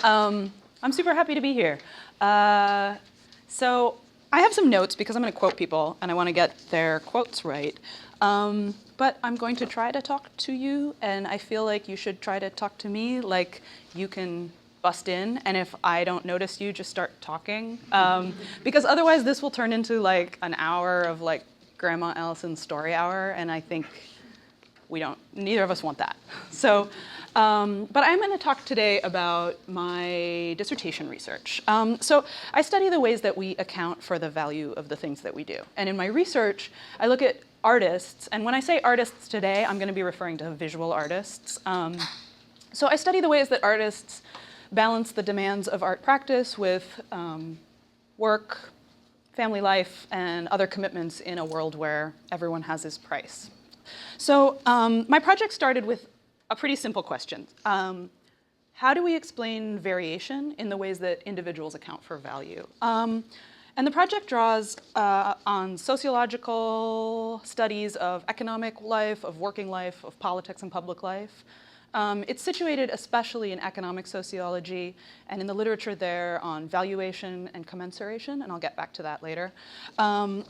I'm super happy to be here. So I have some notes because I'm going to quote people, and I want to get their quotes right. But I'm going to try to talk to you, and I feel like you should try to talk to me. Like, you can bust in, and if I don't notice you, just start talking. Because otherwise this will turn into like an hour of like Grandma Alison's story hour, and I think neither of us want that. So, but I'm going to talk today about my dissertation research. So I study the ways that we account for the value of the things that we do. And in my research, I look at artists, and when I say artists today, I'm going to be referring to visual artists. So I study the ways that artists balance the demands of art practice with work, family life, and other commitments in a world where everyone has his price. So my project started with a pretty simple question. How do we explain variation in the ways that individuals account for value? And the project draws on sociological studies of economic life, of working life, of politics and public life. It's situated especially in economic sociology and in the literature there on valuation and commensuration, and I'll get back to that later. And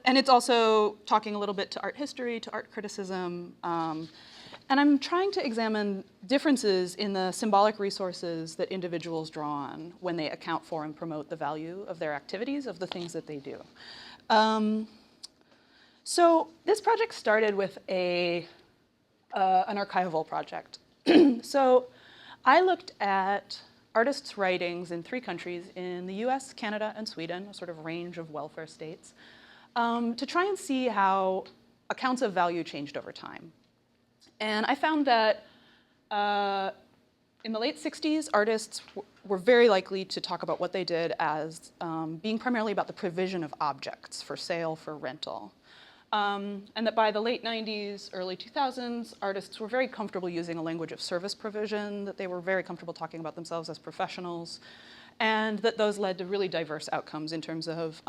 it's also talking a little bit to art history, to art criticism, and I'm trying to examine differences in the symbolic resources that individuals draw on when they account for and promote the value of their activities, of the things that they do. So this project started with an archival project. So I looked at artists' writings in 3 countries, in the US, Canada, and Sweden, a sort of range of welfare states, to try and see how accounts of value changed over time. And I found that in the late 60s, artists were very likely to talk about what they did as being primarily about the provision of objects for sale, for rental. And that by the late 90s, early 2000s, artists were very comfortable using a language of service provision, that they were very comfortable talking about themselves as professionals, and that those led to really diverse outcomes in terms of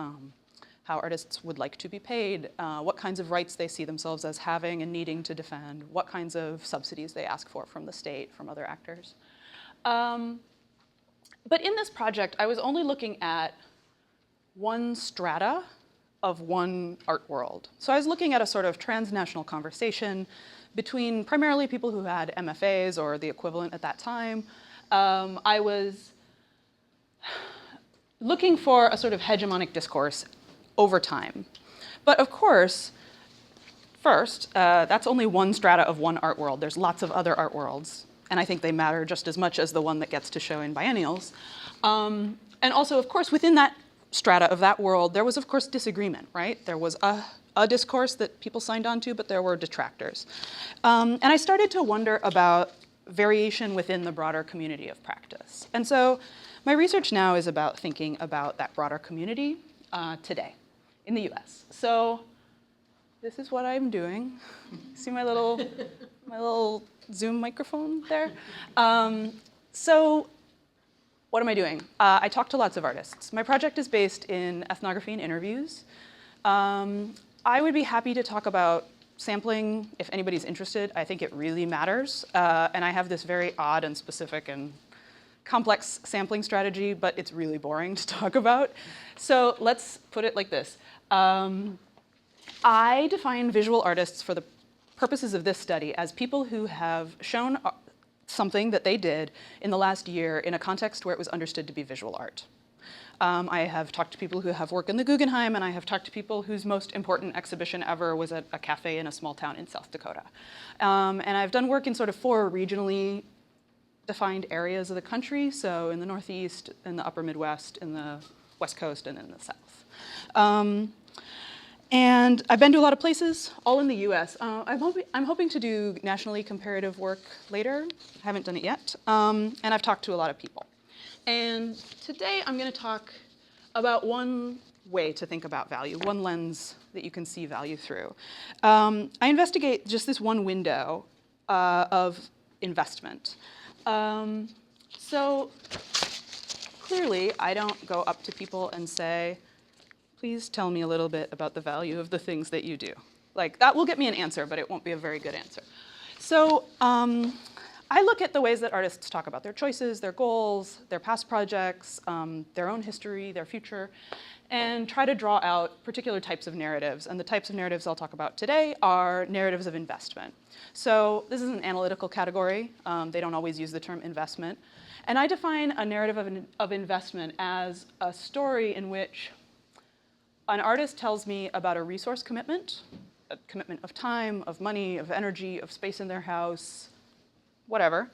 how artists would like to be paid, what kinds of rights they see themselves as having and needing to defend, what kinds of subsidies they ask for from the state, from other actors. But in this project, I was only looking at one strata of one art world. So I was looking at a sort of transnational conversation between primarily people who had MFAs or the equivalent at that time. I was looking for a sort of hegemonic discourse over time. But of course, first, that's only one strata of one art world. There's lots of other art worlds, and I think they matter just as much as the one that gets to show in biennials. And also, of course, within that strata of that world, there was, of course, disagreement, right? There was a discourse that people signed on to, but there were detractors. And I started to wonder about variation within the broader community of practice. And so my research now is about thinking about that broader community today in the US. So this is what I'm doing. See my little Zoom microphone there? So what am I doing? I talk to lots of artists. My project is based in ethnography and interviews. I would be happy to talk about sampling if anybody's interested. I think it really matters. And I have this very odd and specific and complex sampling strategy, but it's really boring to talk about. So let's put it like this. I define visual artists for the purposes of this study as people who have shown something that they did in the last year in a context where it was understood to be visual art. I have talked to people who have worked in the Guggenheim, and I have talked to people whose most important exhibition ever was at a cafe in a small town in South Dakota. And I've done work in sort of 4 regionally defined areas of the country, so in the Northeast, in the Upper Midwest, in the West Coast, and in the South. And I've been to a lot of places, all in the US. I'm hoping to do nationally comparative work later. I haven't done it yet. And I've talked to a lot of people. And today I'm going to talk about one way to think about value, one lens that you can see value through. I investigate just this one window of investment. So clearly, I don't go up to people and say, please tell me a little bit about the value of the things that you do. Like, that will get me an answer, but it won't be a very good answer. So I look at the ways that artists talk about their choices, their goals, their past projects, their own history, their future, and try to draw out particular types of narratives. And the types of narratives I'll talk about today are narratives of investment. So this is an analytical category. They don't always use the term investment. And I define a narrative of investment as a story in which an artist tells me about a resource commitment, a commitment of time, of money, of energy, of space in their house, whatever,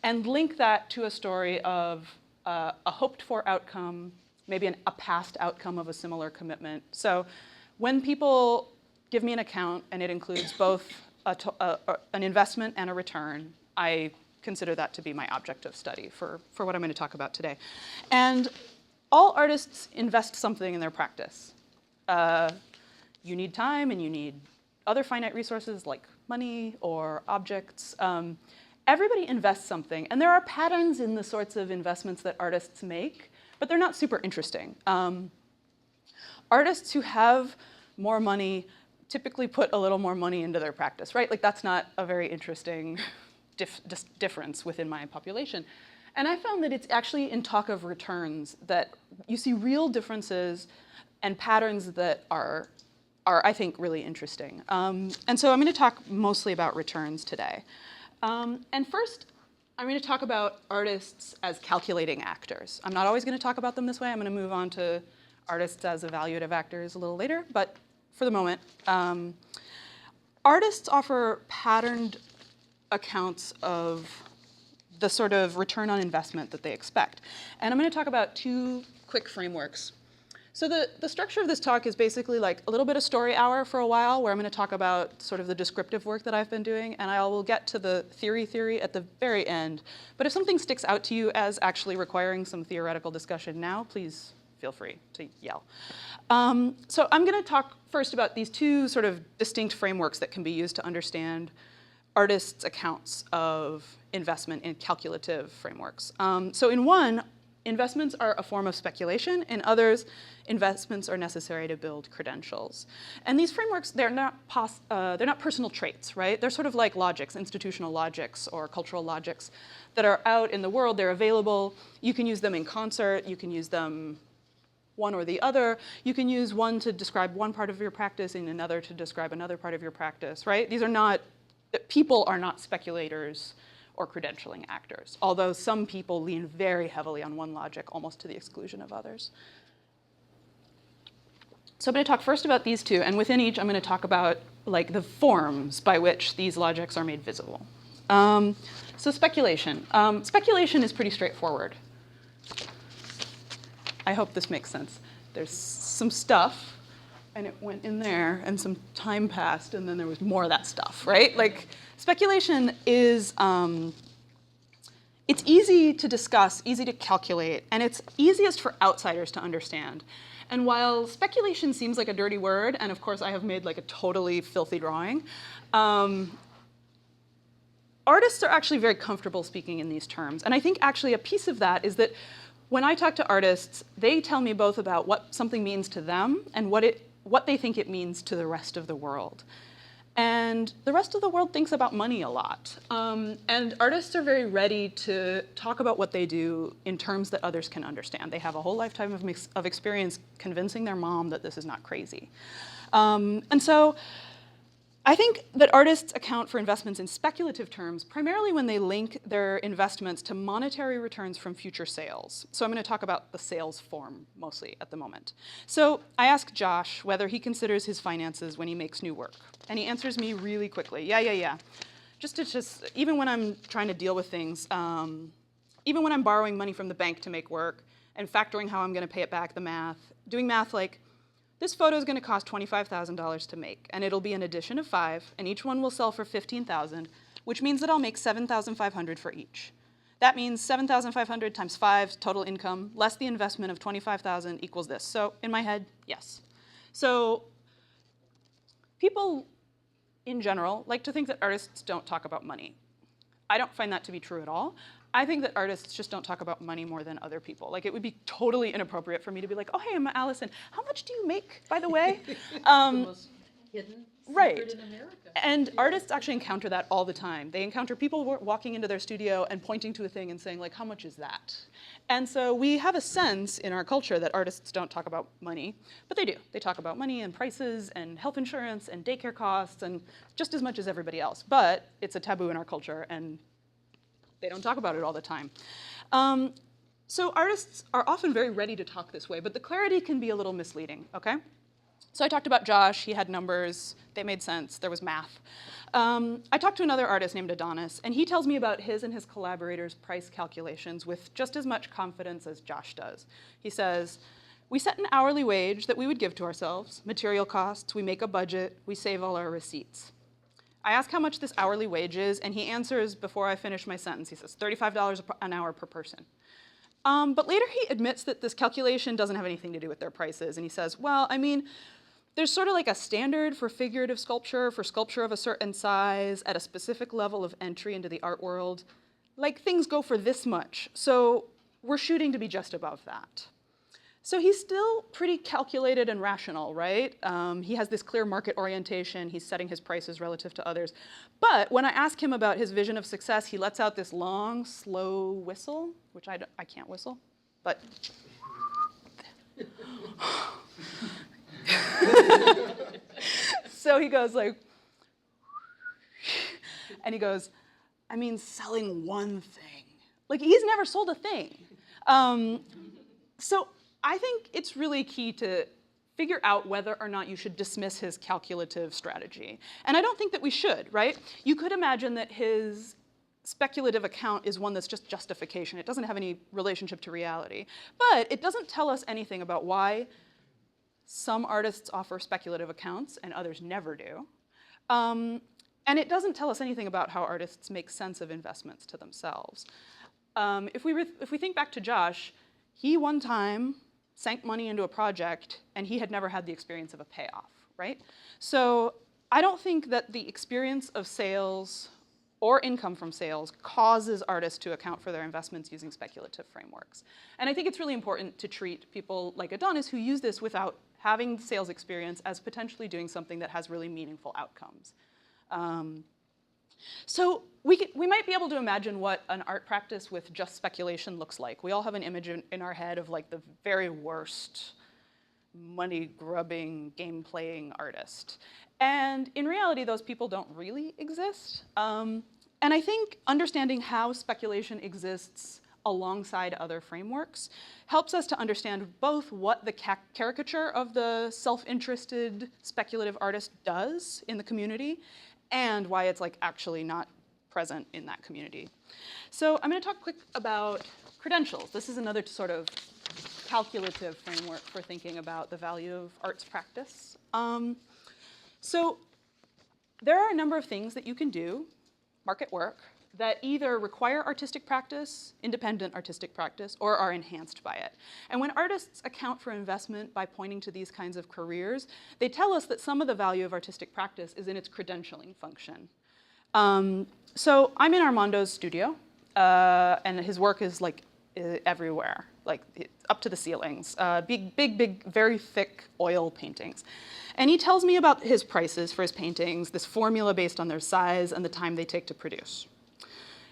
and link that to a story of a hoped-for outcome, maybe a past outcome of a similar commitment. So when people give me an account and it includes both an investment and a return, I consider that to be my object of study for what I'm going to talk about today. And all artists invest something in their practice. You need time and you need other finite resources like money or objects. Everybody invests something, and there are patterns in the sorts of investments that artists make, but they're not super interesting. Artists who have more money typically put a little more money into their practice, right? Like that's not a very interesting difference within my population. And I found that it's actually in talk of returns that you see real differences and patterns that are I think, really interesting. And so I'm going to talk mostly about returns today. And first, I'm going to talk about artists as calculating actors. I'm not always going to talk about them this way. I'm going to move on to artists as evaluative actors a little later. But for the moment, artists offer patterned accounts of the sort of return on investment that they expect. And I'm going to talk about two quick frameworks. So the structure of this talk is basically like a little bit of story hour for a while, where I'm going to talk about sort of the descriptive work that I've been doing, and I will get to the theory at the very end. But if something sticks out to you as actually requiring some theoretical discussion now, please feel free to yell. So I'm going to talk first about these two sort of distinct frameworks that can be used to understand artists' accounts of investment in calculative frameworks. So in one, investments are a form of speculation. In others, investments are necessary to build credentials. And these frameworks, they're not personal traits, right? They're sort of like logics, institutional logics or cultural logics that are out in the world. They're available. You can use them in concert. You can use them one or the other. You can use one to describe one part of your practice and another to describe another part of your practice, right? People are not speculators or credentialing actors, although some people lean very heavily on one logic, almost to the exclusion of others. So I'm going to talk first about these two, and within each I'm going to talk about like the forms by which these logics are made visible. So speculation. Speculation is pretty straightforward. I hope this makes sense. There's some stuff, and it went in there, and some time passed, and then there was more of that stuff, right? Like, speculation is, it's easy to discuss, easy to calculate, and it's easiest for outsiders to understand. And while speculation seems like a dirty word, and of course I have made like a totally filthy drawing, artists are actually very comfortable speaking in these terms. And I think actually a piece of that is that when I talk to artists, they tell me both about what something means to them and what they think it means to the rest of the world. And the rest of the world thinks about money a lot. And artists are very ready to talk about what they do in terms that others can understand. They have a whole lifetime of experience convincing their mom that this is not crazy. And so I think that artists account for investments in speculative terms primarily when they link their investments to monetary returns from future sales. So I'm going to talk about the sales form mostly at the moment. So I ask Josh whether he considers his finances when he makes new work. And he answers me really quickly, yeah. Just even when I'm trying to deal with things, even when I'm borrowing money from the bank to make work and factoring how I'm going to pay it back, doing math like, this photo is going to cost $25,000 to make, and it'll be an edition of 5, and each one will sell for $15,000, which means that I'll make $7,500 for each. That means $7,500 times 5 total income, less the investment of $25,000 equals this. So in my head, yes. So people, in general, like to think that artists don't talk about money. I don't find that to be true at all. I think that artists just don't talk about money more than other people. Like, it would be totally inappropriate for me to be like, oh, hey, I'm Alison. How much do you make, by the way? hidden Right. secret in America. And artists actually encounter that all the time. They encounter people walking into their studio and pointing to a thing and saying, like, how much is that? And so we have a sense in our culture that artists don't talk about money, but they do. They talk about money and prices and health insurance and daycare costs and just as much as everybody else. But it's a taboo in our culture, and they don't talk about it all the time. So artists are often very ready to talk this way, but the clarity can be a little misleading, okay? So I talked about Josh, he had numbers, they made sense, there was math. I talked to another artist named Adonis, and he tells me about his and his collaborators' price calculations with just as much confidence as Josh does. He says, we set an hourly wage that we would give to ourselves, material costs, we make a budget, we save all our receipts. I ask how much this hourly wage is, and he answers before I finish my sentence. He says, $35 an hour per person. But later he admits that this calculation doesn't have anything to do with their prices, and he says, well, I mean, there's sort of like a standard for figurative sculpture, for sculpture of a certain size, at a specific level of entry into the art world. Like, things go for this much, so we're shooting to be just above that. So he's still pretty calculated and rational, right? He has this clear market orientation, he's setting his prices relative to others. But when I ask him about his vision of success, he lets out this long, slow whistle, which I can't whistle, but so he goes like, and he goes, I mean, selling one thing. Like, he's never sold a thing. So I think it's really key to figure out whether or not you should dismiss his calculative strategy. And I don't think that we should, right? You could imagine that his speculative account is one that's just justification. It doesn't have any relationship to reality. But it doesn't tell us anything about why some artists offer speculative accounts and others never do. And it doesn't tell us anything about how artists make sense of investments to themselves. If we think back to Josh, he one time sank money into a project and he had never had the experience of a payoff, right? So I don't think that the experience of sales or income from sales causes artists to account for their investments using speculative frameworks. And I think it's really important to treat people like Adonis who use this without having sales experience as potentially doing something that has really meaningful outcomes. So we might be able to imagine what an art practice with just speculation looks like. We all have an image in our head of like the very worst money-grubbing, game-playing artist. And in reality, those people don't really exist. And I think understanding how speculation exists alongside other frameworks helps us to understand both what the caricature of the self-interested speculative artist does in the community and why it's like actually not present in that community. So I'm going to talk quick about credentials. This is another sort of calculative framework for thinking about the value of arts practice. So there are a number of things that you can do, market work, that either require artistic practice, independent artistic practice, or are enhanced by it. And when artists account for investment by pointing to these kinds of careers, they tell us that some of the value of artistic practice is in its credentialing function. So I'm in Armando's studio, and his work is like everywhere, like up to the ceilings. Big, very thick oil paintings. And he tells me about his prices for his paintings, this formula based on their size and the time they take to produce.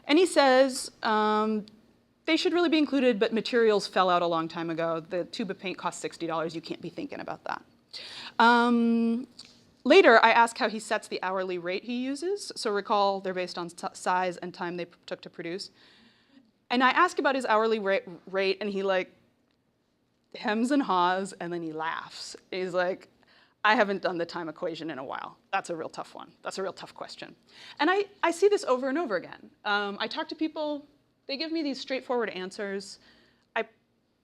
And he says they should really be included, but materials fell out a long time ago. The tube of paint costs $60. You can't be thinking about that. Later, I ask how he sets the hourly rate he uses. So recall, they're based on size and time they took to produce. And I ask about his hourly rate, and he like hems and haws, and then he laughs. He's like, I haven't done the time equation in a while. That's a real tough one. That's a real tough question. And I see this over and over again. I talk to people, they give me these straightforward answers. I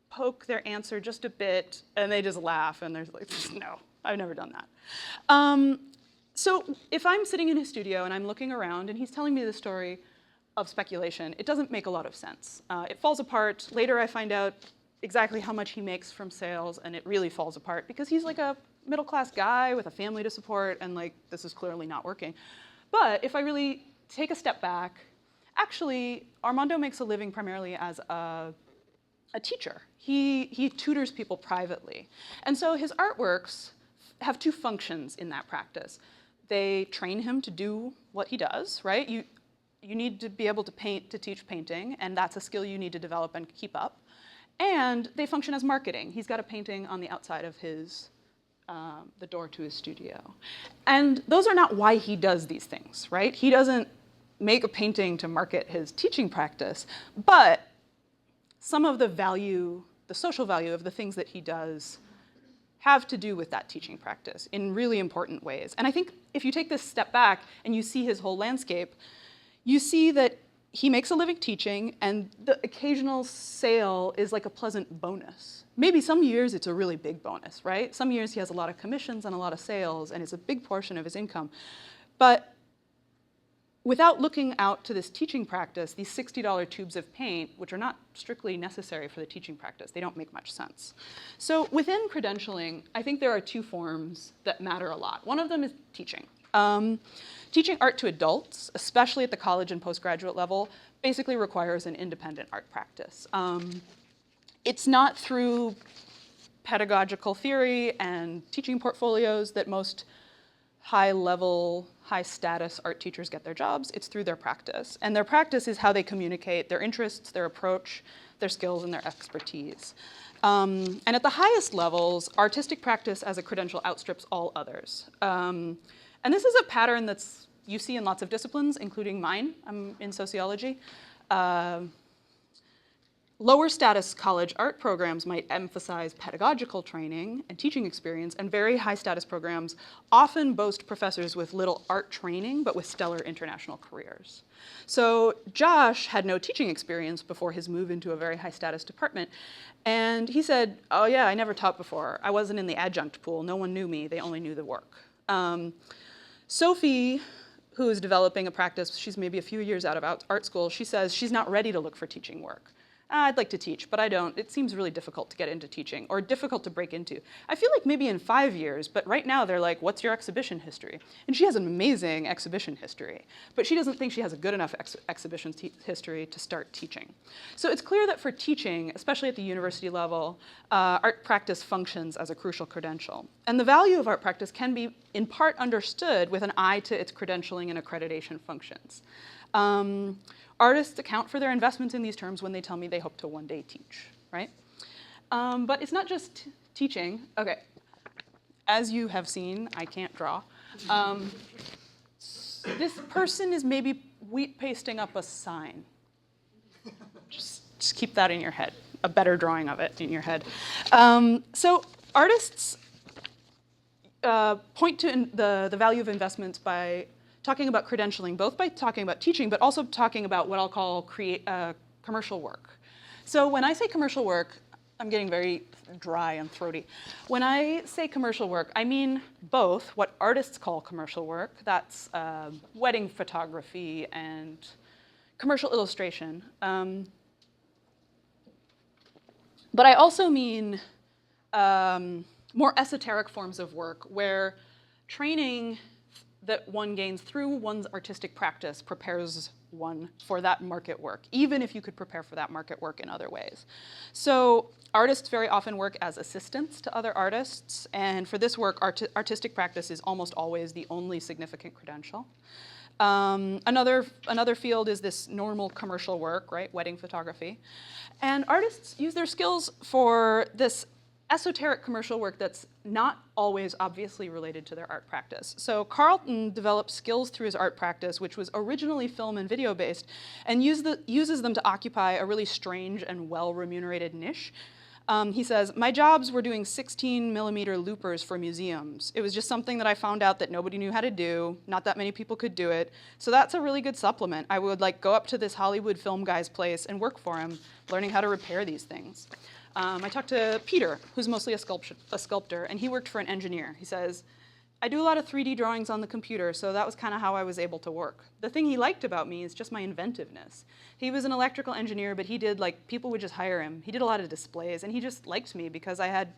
poke their answer just a bit, and they just laugh, and they're like, no, I've never done that. So if I'm sitting in his studio and I'm looking around and he's telling me the story of speculation, it doesn't make a lot of sense. It falls apart. Later I find out exactly how much he makes from sales, and it really falls apart because he's like a middle-class guy with a family to support, and like this is clearly not working. But if I really take a step back, actually, Armando makes a living primarily as a teacher. He tutors people privately. And so his artworks have two functions in that practice. They train him to do what he does, right? You need to be able to paint to teach painting, and that's a skill you need to develop and keep up. And they function as marketing. He's got a painting on the outside of his, the door to his studio. And those are not why he does these things, right? He doesn't make a painting to market his teaching practice, but some of the value, the social value of the things that he does have to do with that teaching practice in really important ways. And I think if you take this step back and you see his whole landscape, you see that he makes a living teaching, and the occasional sale is like a pleasant bonus. Maybe some years it's a really big bonus, right? Some years he has a lot of commissions and a lot of sales, and it's a big portion of his income. But without looking out to this teaching practice, these $60 tubes of paint, which are not strictly necessary for the teaching practice, they don't make much sense. So within credentialing, I think there are two forms that matter a lot. One of them is teaching. Teaching art to adults, especially at the college and postgraduate level, basically requires an independent art practice. It's not through pedagogical theory and teaching portfolios that most high-level, high-status art teachers get their jobs. It's through their practice. And their practice is how they communicate their interests, their approach, their skills, and their expertise. And at the highest levels, artistic practice as a credential outstrips all others. And this is a pattern that's you see in lots of disciplines, including mine. I'm in sociology. Lower status college art programs might emphasize pedagogical training and teaching experience, and very high status programs often boast professors with little art training, but with stellar international careers. So Josh had no teaching experience before his move into a very high status department. And he said, oh yeah, I never taught before. I wasn't in the adjunct pool. No one knew me. They only knew the work. Sophie, who is developing a practice, she's maybe a few years out of art school, she says she's not ready to look for teaching work. I'd like to teach, but I don't. It seems really difficult to get into teaching, or difficult to break into. I feel like maybe in 5 years, but right now they're like, what's your exhibition history? And she has an amazing exhibition history, but she doesn't think she has a good enough exhibition history to start teaching. So it's clear that for teaching, especially at the university level, art practice functions as a crucial credential. And the value of art practice can be in part understood with an eye to its credentialing and accreditation functions. Artists account for their investments in these terms when they tell me they hope to one day teach, right? But it's not just teaching. Okay, as you have seen, I can't draw. This person is maybe wheat pasting up a sign. Just keep that in your head, a better drawing of it in your head. So artists point to the value of investments by talking about credentialing, both by talking about teaching, but also talking about what I'll call commercial work. So when I say commercial work, I'm getting very dry and throaty. When I say commercial work, I mean both what artists call commercial work, that's wedding photography and commercial illustration. But I also mean more esoteric forms of work where training that one gains through one's artistic practice prepares one for that market work, even if you could prepare for that market work in other ways. So artists very often work as assistants to other artists, and for this work, artistic practice is almost always the only significant credential. Another field is this normal commercial work, right, wedding photography. And artists use their skills for this esoteric commercial work that's not always obviously related to their art practice. So Carlton developed skills through his art practice, which was originally film and video based, and uses them to occupy a really strange and well-remunerated niche. He says, my jobs were doing 16mm loopers for museums. It was just something that I found out that nobody knew how to do. Not that many people could do it. So that's a really good supplement. I would go up to this Hollywood film guy's place and work for him, learning how to repair these things. I talked to Peter, who's mostly a sculptor, and he worked for an engineer. He says, I do a lot of 3D drawings on the computer, so that was kind of how I was able to work. The thing he liked about me is just my inventiveness. He was an electrical engineer, but he did, people would just hire him. He did a lot of displays, and he just liked me because I had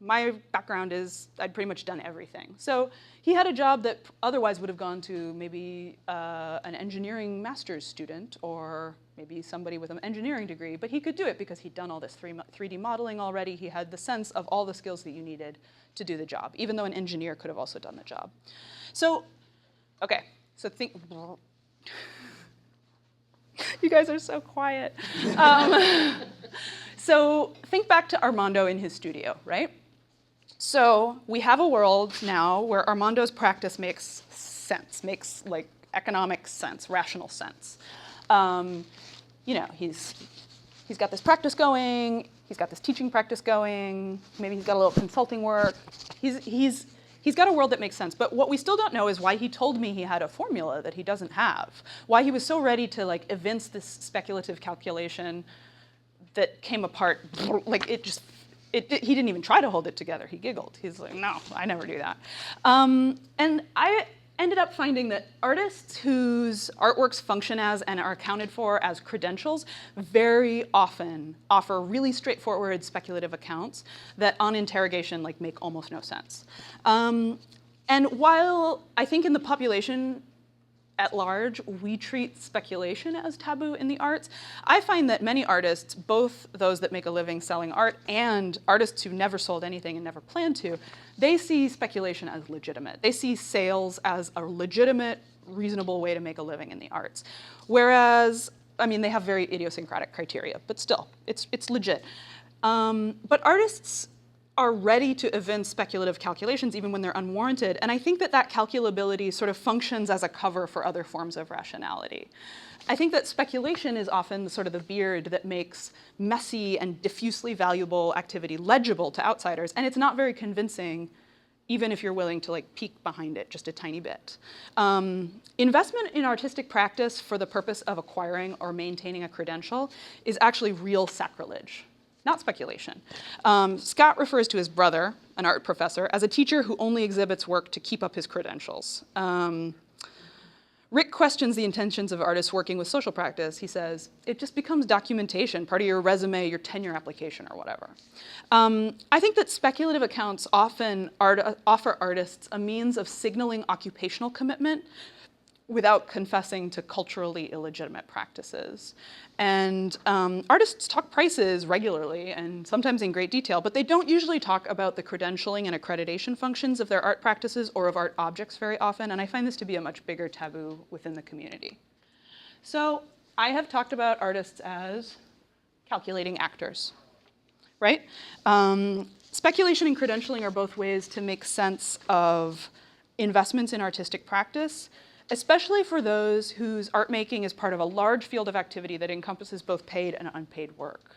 my background is I'd pretty much done everything. So he had a job that otherwise would have gone to maybe an engineering master's student or maybe somebody with an engineering degree, but he could do it because he'd done all this 3D modeling already. He had the sense of all the skills that you needed to do the job, even though an engineer could have also done the job. So, okay, so think, you guys are so quiet. So think back to Armando in his studio, right? So we have a world now where Armando's practice makes sense, makes like economic sense, rational sense. You know, he's got this practice going, he's got this teaching practice going, maybe he's got a little consulting work. He's got a world that makes sense, but what we still don't know is why he told me he had a formula that he doesn't have, why he was so ready to like evince this speculative calculation that came apart, like he didn't even try to hold it together. He giggled. He's like, no, I never do that. And I ended up finding that artists whose artworks function as and are accounted for as credentials very often offer really straightforward speculative accounts that on interrogation like make almost no sense. And while I think in the population at large, we treat speculation as taboo in the arts, I find that many artists, both those that make a living selling art and artists who never sold anything and never plan to, they see speculation as legitimate. They see sales as a legitimate, reasonable way to make a living in the arts. Whereas, I mean, they have very idiosyncratic criteria, but still, it's legit. But artists are ready to evince speculative calculations even when they're unwarranted. And I think that that calculability sort of functions as a cover for other forms of rationality. I think that speculation is often sort of the beard that makes messy and diffusely valuable activity legible to outsiders, and it's not very convincing even if you're willing to like peek behind it just a tiny bit. Investment in artistic practice for the purpose of acquiring or maintaining a credential is actually real sacrilege, not speculation. Scott refers to his brother, an art professor, as a teacher who only exhibits work to keep up his credentials. Rick questions the intentions of artists working with social practice. He says, it just becomes documentation, part of your resume, your tenure application, or whatever. I think that speculative accounts often offer artists a means of signaling occupational commitment without confessing to culturally illegitimate practices. And artists talk prices regularly and sometimes in great detail, but they don't usually talk about the credentialing and accreditation functions of their art practices or of art objects very often, and I find this to be a much bigger taboo within the community. So I have talked about artists as calculating actors, right? Speculation and credentialing are both ways to make sense of investments in artistic practice, especially for those whose art making is part of a large field of activity that encompasses both paid and unpaid work.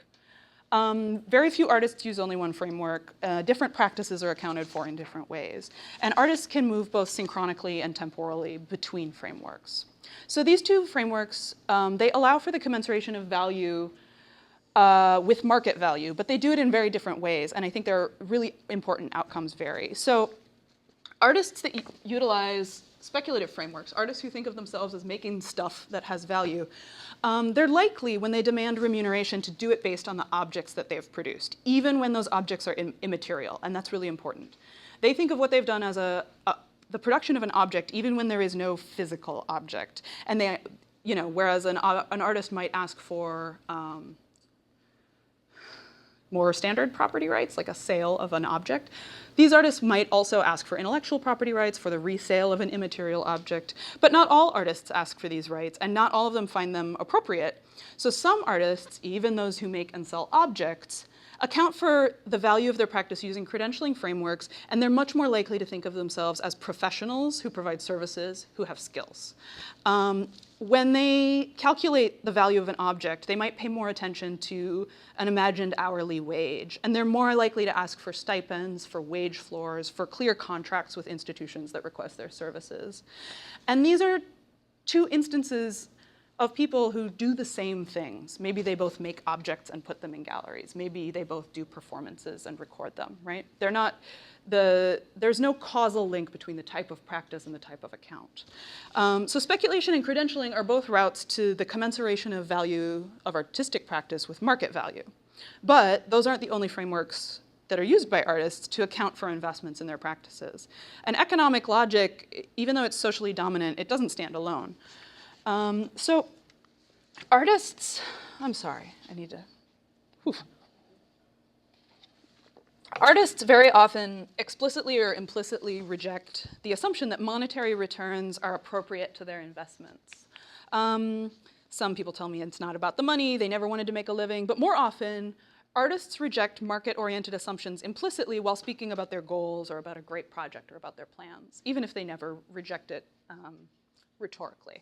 Very few artists use only one framework. Different practices are accounted for in different ways. And artists can move both synchronically and temporally between frameworks. So these two frameworks, they allow for the commensuration of value with market value, but they do it in very different ways. And I think their really important outcomes vary. So artists that utilize speculative frameworks, artists who think of themselves as making stuff that has value, they're likely, when they demand remuneration, to do it based on the objects that they've produced, even when those objects are immaterial, and that's really important. They think of what they've done as the production of an object, even when there is no physical object. And they, whereas an artist might ask for more standard property rights, like a sale of an object, these artists might also ask for intellectual property rights for the resale of an immaterial object, but not all artists ask for these rights, and not all of them find them appropriate. So some artists, even those who make and sell objects, account for the value of their practice using credentialing frameworks, and they're much more likely to think of themselves as professionals who provide services, who have skills. When they calculate the value of an object, they might pay more attention to an imagined hourly wage, and they're more likely to ask for stipends, for wage floors, for clear contracts with institutions that request their services. And these are two instances of people who do the same things. Maybe they both make objects and put them in galleries. Maybe they both do performances and record them, right? There's no causal link between the type of practice and the type of account. So speculation and credentialing are both routes to the commensuration of value of artistic practice with market value. But those aren't the only frameworks that are used by artists to account for investments in their practices. And economic logic, even though it's socially dominant, it doesn't stand alone. So artists, I'm sorry, I need to, whew. Artists very often explicitly or implicitly reject the assumption that monetary returns are appropriate to their investments. Some people tell me it's not about the money, they never wanted to make a living, but more often, artists reject market-oriented assumptions implicitly while speaking about their goals or about a great project or about their plans, even if they never reject it rhetorically.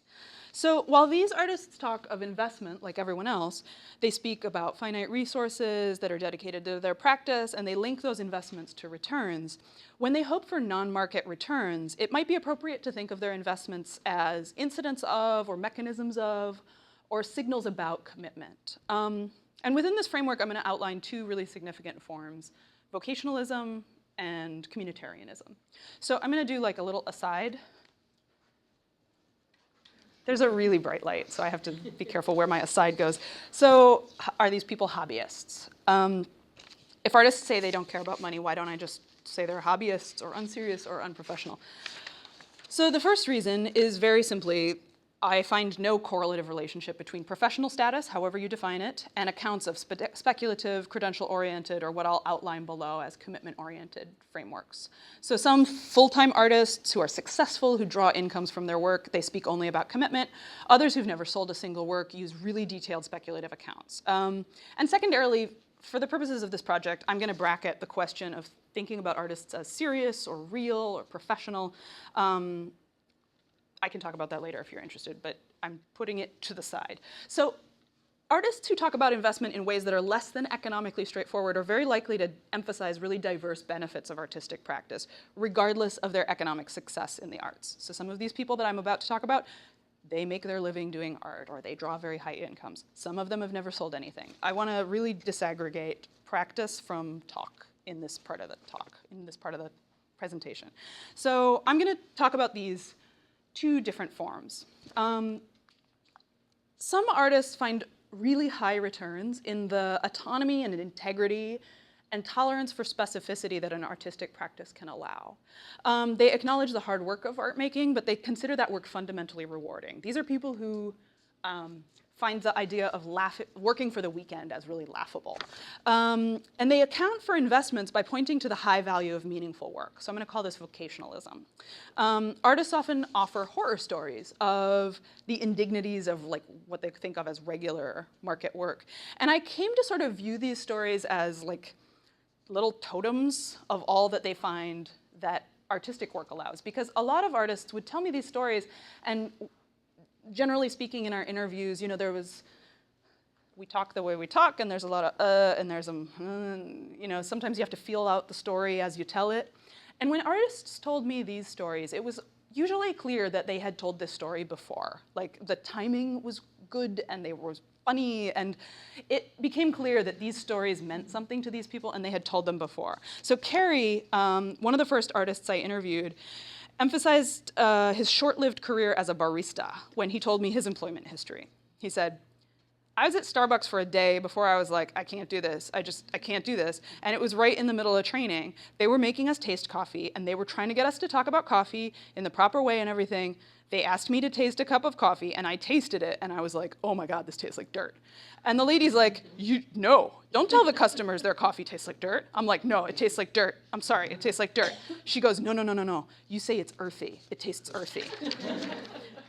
So while these artists talk of investment like everyone else, they speak about finite resources that are dedicated to their practice, and they link those investments to returns. When they hope for non-market returns, it might be appropriate to think of their investments as incidents of, or mechanisms of, or signals about commitment. And within this framework, I'm going to outline two really significant forms, vocationalism and communitarianism. So I'm going to do like a little aside. There's a really bright light, so I have to be careful where my aside goes. So are these people hobbyists? If artists say they don't care about money, why don't I just say they're hobbyists or unserious or unprofessional? So the first reason is very simply, I find no correlative relationship between professional status, however you define it, and accounts of speculative, credential-oriented, or what I'll outline below as commitment-oriented frameworks. So some full-time artists who are successful, who draw incomes from their work, they speak only about commitment. Others who've never sold a single work use really detailed speculative accounts. And secondarily, for the purposes of this project, I'm going to bracket the question of thinking about artists as serious or real or professional. I can talk about that later if you're interested, but I'm putting it to the side. So artists who talk about investment in ways that are less than economically straightforward are very likely to emphasize really diverse benefits of artistic practice, regardless of their economic success in the arts. So some of these people that I'm about to talk about, they make their living doing art, or they draw very high incomes. Some of them have never sold anything. I want to really disaggregate practice from talk in this part of the talk, in this part of the presentation. So I'm going to talk about these two different forms. Some artists find really high returns in the autonomy and integrity and tolerance for specificity that an artistic practice can allow. They acknowledge the hard work of art making, but they consider that work fundamentally rewarding. These are people who find the idea of working for the weekend as really laughable. And they account for investments by pointing to the high value of meaningful work. So I'm going to call this vocationalism. Artists often offer horror stories of the indignities of like what they think of as regular market work. And I came to sort of view these stories as like little totems of all that they find that artistic work allows. Because a lot of artists would tell me these stories, and generally speaking, in our interviews, you know, we talk the way we talk, and there's a lot of and there's you know, sometimes you have to feel out the story as you tell it. And when artists told me these stories, it was usually clear that they had told this story before. Like, the timing was good, and they were funny, and it became clear that these stories meant something to these people, and they had told them before. So Carey, one of the first artists I interviewed, emphasized his short-lived career as a barista when he told me his employment history. He said, I was at Starbucks for a day before I was like, I can't do this. I can't do this. And it was right in the middle of training. They were making us taste coffee, and they were trying to get us to talk about coffee in the proper way and everything. They asked me to taste a cup of coffee, and I tasted it, and I was like, oh my God, this tastes like dirt. And the lady's like, no, don't tell the customers their coffee tastes like dirt. I'm like, no, it tastes like dirt. I'm sorry, it tastes like dirt. She goes, no. You say it's earthy. It tastes earthy.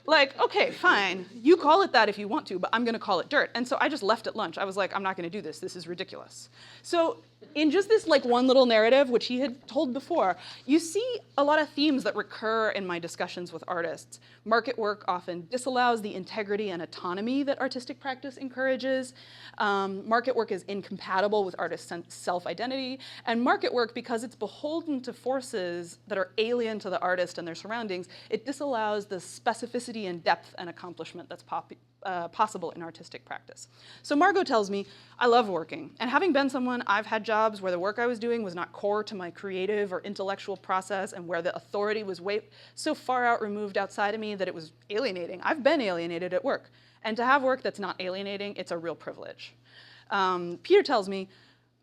Like, okay, fine. You call it that if you want to, but I'm going to call it dirt. And so I just left at lunch. I was like, I'm not going to do this. This is ridiculous. So in just this like one little narrative, which he had told before, you see a lot of themes that recur in my discussions with artists. Market work often disallows the integrity and autonomy that artistic practice encourages. Market work is incompatible with artists' self-identity. And market work, because it's beholden to forces that are alien to the artist and their surroundings, it disallows the specificity and depth and accomplishment that's possible in artistic practice. So Margot tells me, I love working. And having been someone, I've had jobs where the work I was doing was not core to my creative or intellectual process, and where the authority was so far out removed outside of me that it was alienating. I've been alienated at work. And to have work that's not alienating, it's a real privilege. Peter tells me,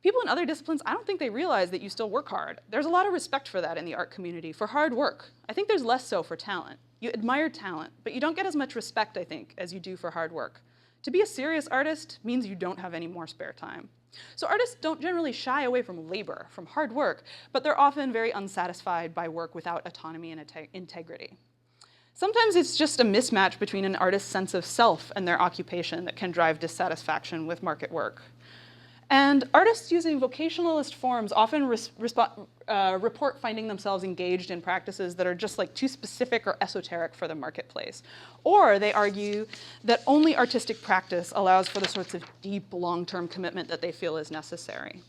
people in other disciplines, I don't think they realize that you still work hard. There's a lot of respect for that in the art community, for hard work. I think there's less so for talent. You admire talent, but you don't get as much respect, I think, as you do for hard work. To be a serious artist means you don't have any more spare time. So artists don't generally shy away from labor, from hard work, but they're often very unsatisfied by work without autonomy and integrity. Sometimes it's just a mismatch between an artist's sense of self and their occupation that can drive dissatisfaction with market work. And artists using vocationalist forms often report finding themselves engaged in practices that are just like too specific or esoteric for the marketplace. Or they argue that only artistic practice allows for the sorts of deep, long-term commitment that they feel is necessary.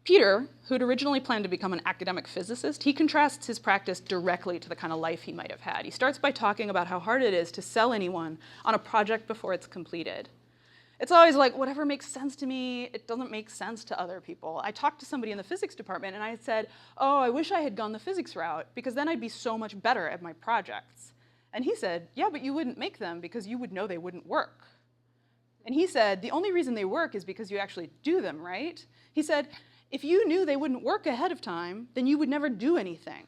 Peter, who'd originally planned to become an academic physicist, he contrasts his practice directly to the kind of life he might have had. He starts by talking about how hard it is to sell anyone on a project before it's completed. It's always like, whatever makes sense to me, it doesn't make sense to other people. I talked to somebody in the physics department and I said, oh, I wish I had gone the physics route because then I'd be so much better at my projects. And he said, yeah, but you wouldn't make them because you would know they wouldn't work. And he said, the only reason they work is because you actually do them, right? He said, if you knew they wouldn't work ahead of time, then you would never do anything.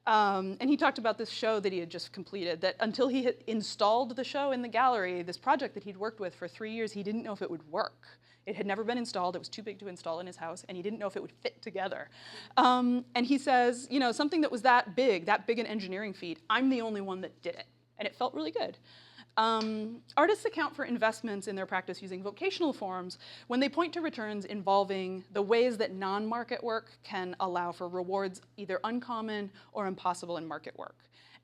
And he talked about this show that he had just completed, that until he had installed the show in the gallery, this project that he'd worked with for 3 years, he didn't know if it would work. It had never been installed, it was too big to install in his house, and he didn't know if it would fit together. And he says, you know, something that was that big an engineering feat, I'm the only one that did it. And it felt really good. Artists account for investments in their practice using vocational forms when they point to returns involving the ways that non-market work can allow for rewards either uncommon or impossible in market work.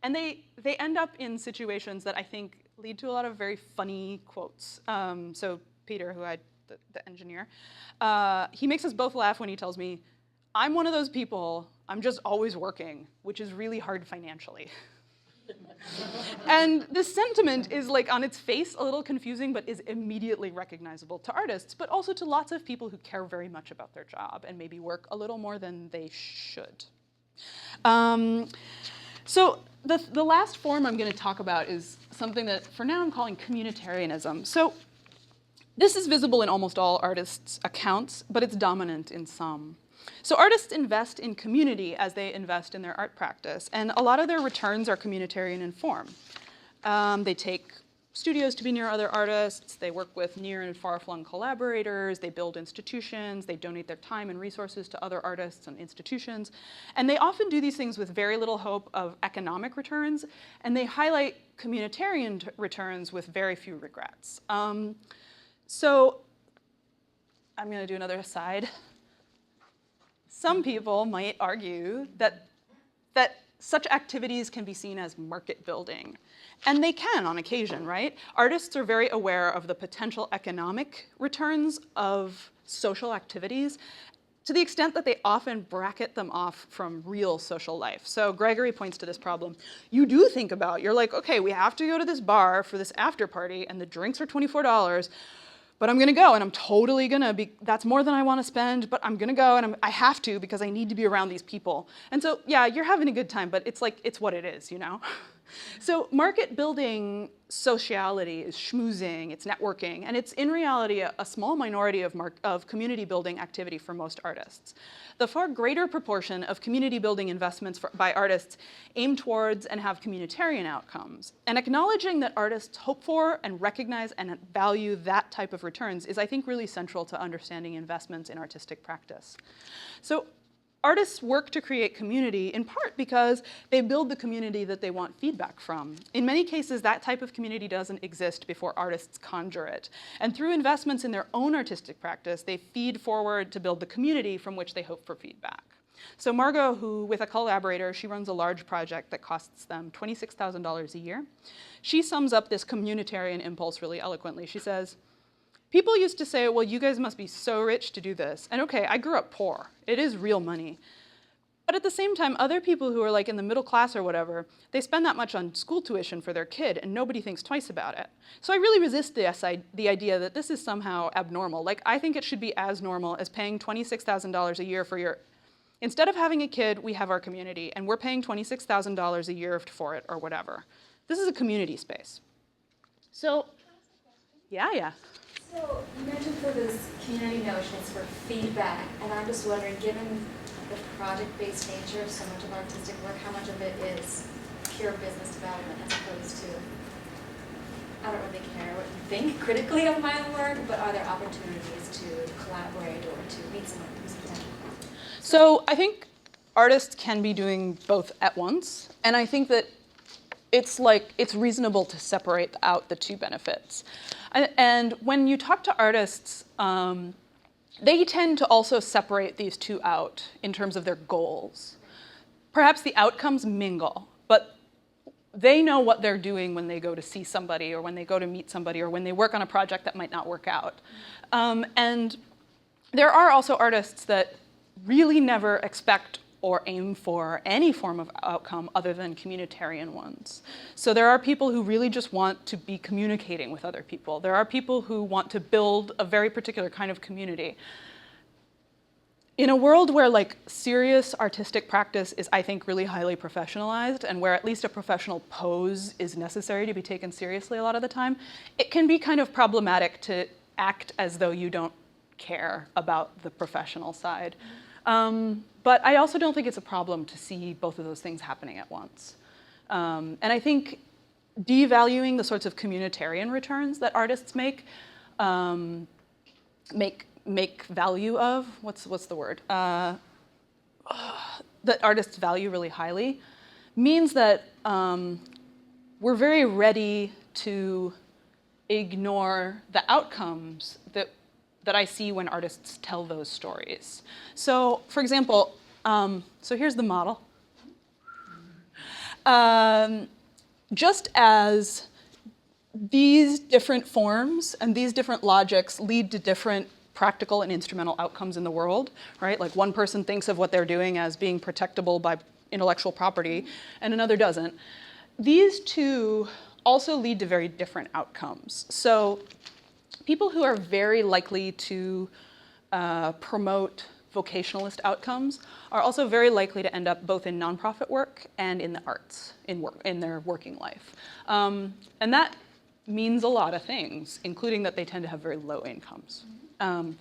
And they end up in situations that I think lead to a lot of very funny quotes. So Peter, the engineer, he makes us both laugh when he tells me, I'm one of those people, I'm just always working, which is really hard financially. And this sentiment is like on its face a little confusing, but is immediately recognizable to artists, but also to lots of people who care very much about their job and maybe work a little more than they should. So the last form I'm going to talk about is something that for now I'm calling communitarianism. So this is visible in almost all artists' accounts, but it's dominant in some. So artists invest in community as they invest in their art practice, and a lot of their returns are communitarian in form. They take studios to be near other artists, they work with near and far-flung collaborators, they build institutions, they donate their time and resources to other artists and institutions, and they often do these things with very little hope of economic returns, and they highlight communitarian returns with very few regrets. So I'm going to do another aside. Some people might argue that such activities can be seen as market building. And they can on occasion, right? Artists are very aware of the potential economic returns of social activities to the extent that they often bracket them off from real social life. So Gregory points to this problem. You do think about, you're like, okay, we have to go to this bar for this after party and the drinks are $24. But I'm gonna go and I'm totally gonna be, that's more than I wanna spend, but I'm gonna go and I have to because I need to be around these people. And so, yeah, you're having a good time, but it's like, it's what it is, you know? So market building sociality is schmoozing, it's networking, and it's in reality a small minority of community building activity for most artists. The far greater proportion of community building investments by artists aim towards and have communitarian outcomes. And acknowledging that artists hope for and recognize and value that type of returns is, I think, really central to understanding investments in artistic practice. So artists work to create community in part because they build the community that they want feedback from. In many cases, that type of community doesn't exist before artists conjure it. And through investments in their own artistic practice, they feed forward to build the community from which they hope for feedback. So Margot, who with a collaborator, she runs a large project that costs them $26,000 a year. She sums up this communitarian impulse really eloquently. She says, people used to say, well, you guys must be so rich to do this. And okay, I grew up poor. It is real money. But at the same time, other people who are like in the middle class or whatever, they spend that much on school tuition for their kid and nobody thinks twice about it. So I really resist the idea that this is somehow abnormal. Like, I think it should be as normal as paying $26,000 a year for your, instead of having a kid, we have our community and we're paying $26,000 a year for it or whatever. This is a community space. So, yeah. So you mentioned for this community notion, it's for feedback, and I'm just wondering, given the project-based nature of so much of artistic work, how much of it is pure business development as opposed to, I don't really care what you think critically of my own work, but are there opportunities to collaborate or to meet someone who's potential? So I think artists can be doing both at once, and I think that it's reasonable to separate out the two benefits. And when you talk to artists, they tend to also separate these two out in terms of their goals. Perhaps the outcomes mingle, but they know what they're doing when they go to see somebody or when they go to meet somebody or when they work on a project that might not work out. And there are also artists that really never expect or aim for any form of outcome other than communitarian ones. So there are people who really just want to be communicating with other people. There are people who want to build a very particular kind of community. In a world where serious artistic practice is, I think, really highly professionalized, and where at least a professional pose is necessary to be taken seriously a lot of the time, it can be kind of problematic to act as though you don't care about the professional side. But I also don't think it's a problem to see both of those things happening at once. And I think devaluing the sorts of communitarian returns that artists make value of, what's the word? That artists value really highly, means that we're very ready to ignore the outcomes that I see when artists tell those stories. So, for example, so here's the model. Just as these different forms and these different logics lead to different practical and instrumental outcomes in the world, right? Like one person thinks of what they're doing as being protectable by intellectual property, and another doesn't. These two also lead to very different outcomes. So people who are very likely to promote vocationalist outcomes are also very likely to end up both in nonprofit work and in the arts in their working life. And that means a lot of things, including that they tend to have very low incomes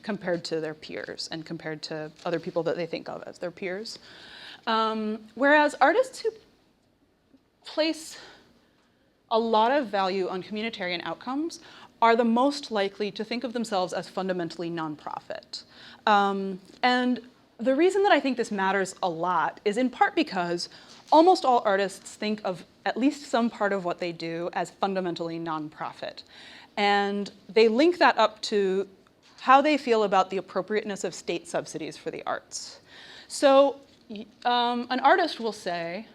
compared to their peers and compared to other people that they think of as their peers. Whereas artists who place a lot of value on communitarian outcomes are the most likely to think of themselves as fundamentally nonprofit. And the reason that I think this matters a lot is in part because almost all artists think of at least some part of what they do as fundamentally nonprofit. And they link that up to how they feel about the appropriateness of state subsidies for the arts. So an artist will say,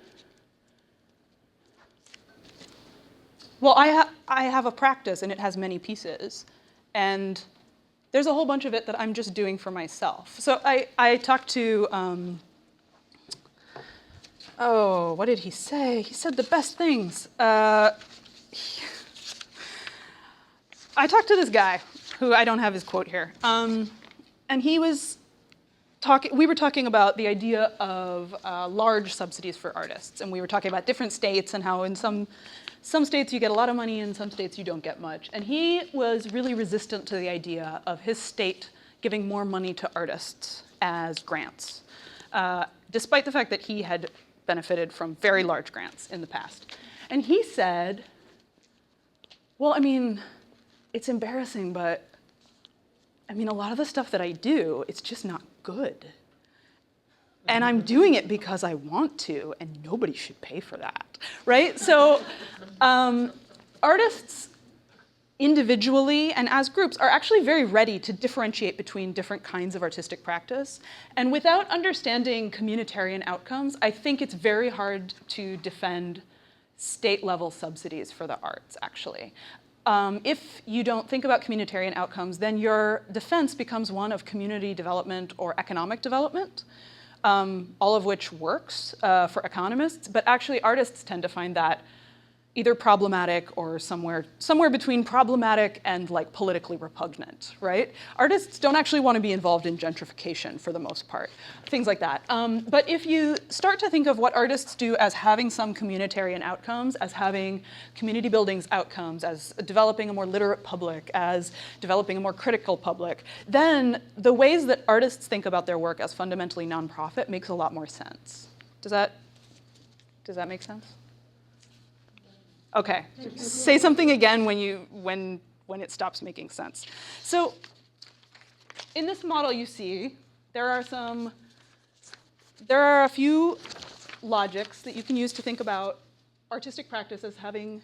well, I have a practice and it has many pieces, and there's a whole bunch of it that I'm just doing for myself. So I talked to, what did he say? He said the best things. I talked to this guy who I don't have his quote here, and he was we were talking about the idea of large subsidies for artists, and we were talking about different states and how in some states you get a lot of money, and some states you don't get much. And he was really resistant to the idea of his state giving more money to artists as grants, despite the fact that he had benefited from very large grants in the past. And he said, well, I mean, it's embarrassing, but I mean, a lot of the stuff that I do, it's just not good. And I'm doing it because I want to, and nobody should pay for that, right? So artists individually and as groups are actually very ready to differentiate between different kinds of artistic practice. And without understanding communitarian outcomes, I think it's very hard to defend state-level subsidies for the arts, actually. If you don't think about communitarian outcomes, then your defense becomes one of community development or economic development, all of which works for economists, but actually artists tend to find that either problematic or somewhere between problematic and like politically repugnant, right? Artists don't actually want to be involved in gentrification for the most part, things like that. But if you start to think of what artists do as having some communitarian outcomes, as having community buildings outcomes, as developing a more literate public, as developing a more critical public, then the ways that artists think about their work as fundamentally nonprofit makes a lot more sense. Does that make sense? Okay, say something again when it stops making sense. So in this model you see, there are a few logics that you can use to think about artistic practice as having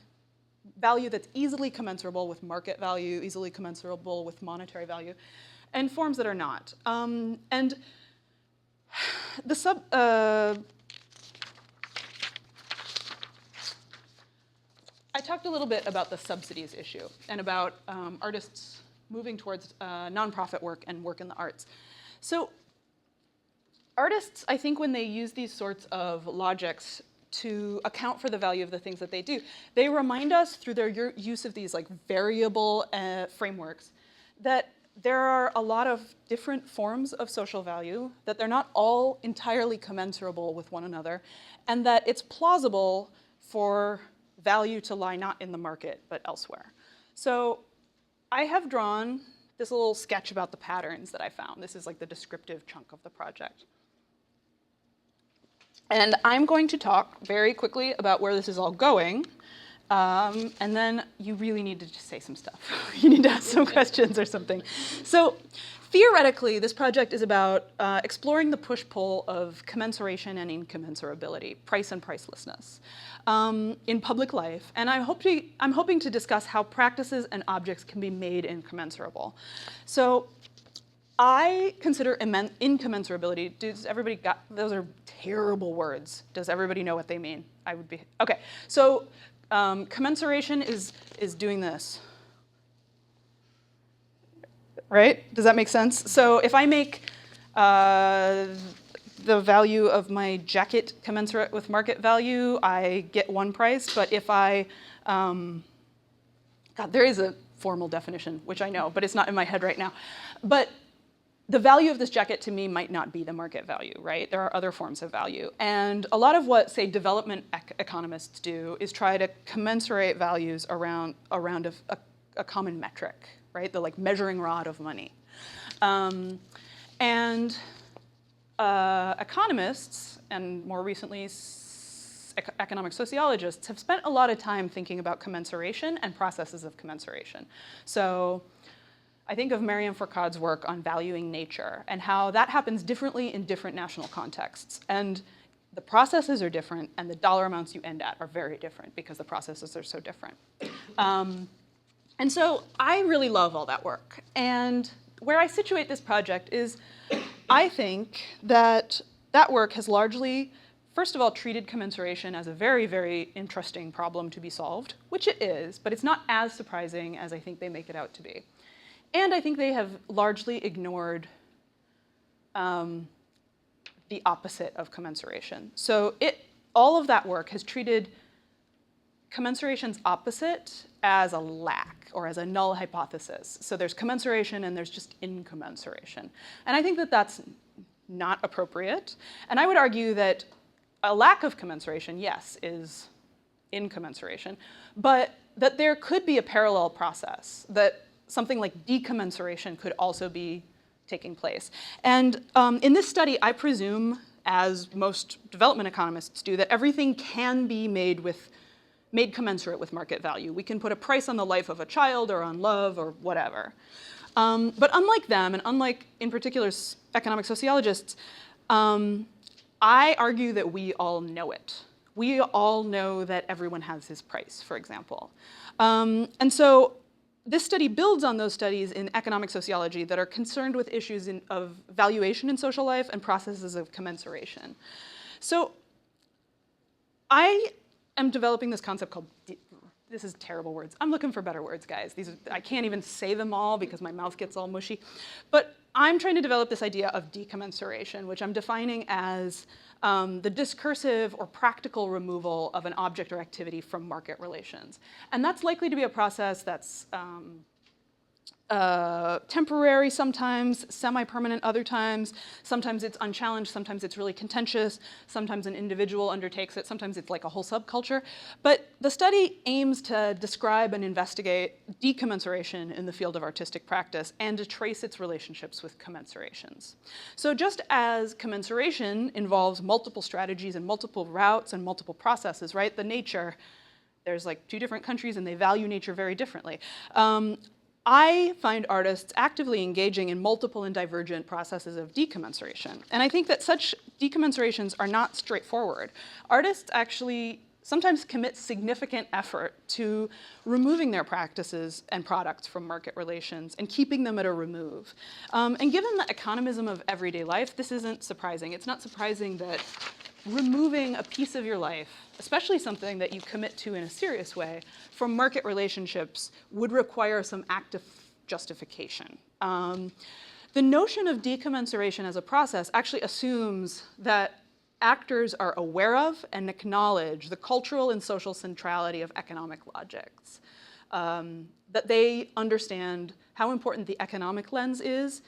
value that's easily commensurable with market value, easily commensurable with monetary value, and forms that are not. And the I talked a little bit about the subsidies issue and about artists moving towards nonprofit work and work in the arts. So artists, I think when they use these sorts of logics to account for the value of the things that they do, they remind us through their use of these like variable frameworks that there are a lot of different forms of social value, that they're not all entirely commensurable with one another, and that it's plausible for value to lie not in the market, but elsewhere. So I have drawn this little sketch about the patterns that I found. This is like the descriptive chunk of the project. And I'm going to talk very quickly about where this is all going. And then you really need to just say some stuff. You need to ask some questions or something. So theoretically, this project is about exploring the push-pull of commensuration and incommensurability, price and pricelessness, in public life. And I'm hoping to discuss how practices and objects can be made incommensurable. So I consider incommensurability, does everybody those are terrible words. Does everybody know what they mean? Okay, so commensuration is doing this. Right? Does that make sense? So if I make the value of my jacket commensurate with market value, I get one price. But if I, God, there is a formal definition, which I know, but it's not in my head right now. But the value of this jacket to me might not be the market value, right? There are other forms of value. And a lot of what, say, development economists do is try to commensurate values around a common metric, right? The like measuring rod of money. And economists, and more recently economic sociologists, have spent a lot of time thinking about commensuration and processes of commensuration. So I think of Mariam Fourcade's work on valuing nature and how that happens differently in different national contexts. And the processes are different, and the dollar amounts you end at are very different because the processes are so different. And so I really love all that work. And where I situate this project is I think that that work has largely, first of all, treated commensuration as a very, very interesting problem to be solved, which it is, but it's not as surprising as I think they make it out to be. And I think they have largely ignored the opposite of commensuration. So all of that work has treated commensuration's opposite as a lack or as a null hypothesis. So there's commensuration and there's just incommensuration. And I think that that's not appropriate. And I would argue that a lack of commensuration, yes, is incommensuration, but that there could be a parallel process, that something like decommensuration could also be taking place. And in this study, I presume, as most development economists do, that everything can be made commensurate with market value. We can put a price on the life of a child or on love or whatever. But unlike them, and unlike, in particular, economic sociologists, I argue that we all know it. We all know that everyone has his price, for example. And so this study builds on those studies in economic sociology that are concerned with issues of valuation in social life and processes of commensuration. So I am developing this concept called this is terrible words. I'm looking for better words, guys. I can't even say them all because my mouth gets all mushy. But I'm trying to develop this idea of decommensuration, which I'm defining as the discursive or practical removal of an object or activity from market relations. And that's likely to be a process that's temporary sometimes, semi-permanent other times. Sometimes it's unchallenged, sometimes it's really contentious, sometimes an individual undertakes it, sometimes it's like a whole subculture. But the study aims to describe and investigate decommensuration in the field of artistic practice and to trace its relationships with commensurations. So just as commensuration involves multiple strategies and multiple routes and multiple processes, right? The nature, there's like 2 different countries and they value nature very differently. I find artists actively engaging in multiple and divergent processes of decommensuration. And I think that such decommensurations are not straightforward. Artists actually sometimes commit significant effort to removing their practices and products from market relations and keeping them at a remove. And given the economism of everyday life, this isn't surprising. It's not surprising that removing a piece of your life, especially something that you commit to in a serious way, from market relationships would require some active justification. The notion of decommensuration as a process actually assumes that actors are aware of and acknowledge the cultural and social centrality of economic logics, that they understand how important the economic lens is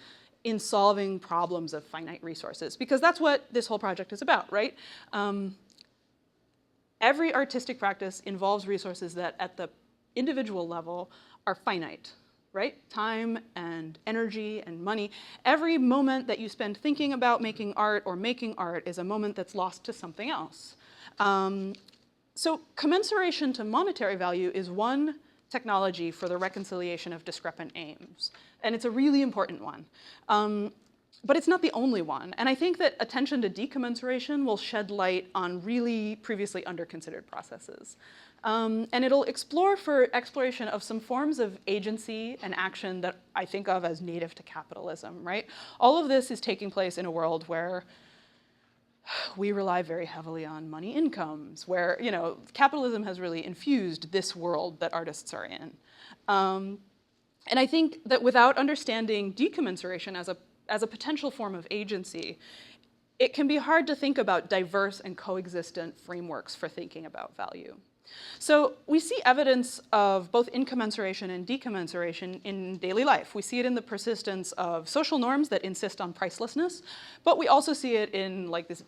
in solving problems of finite resources, because that's what this whole project is about, right? Every artistic practice involves resources that at the individual level are finite, right? Time and energy and money. Every moment that you spend thinking about making art or making art is a moment that's lost to something else. So commensuration to monetary value is one technology for the reconciliation of discrepant aims. And it's a really important one. But it's not the only one. And I think that attention to decommensuration will shed light on really previously underconsidered processes. And it'll explore for exploration of some forms of agency and action that I think of as native to capitalism, right? All of this is taking place in a world where we rely very heavily on money incomes, where capitalism has really infused this world that artists are in. And I think that without understanding decommensuration as a potential form of agency, it can be hard to think about diverse and coexistent frameworks for thinking about value. So we see evidence of both incommensuration and decommensuration in daily life. We see it in the persistence of social norms that insist on pricelessness, but we also see it in like this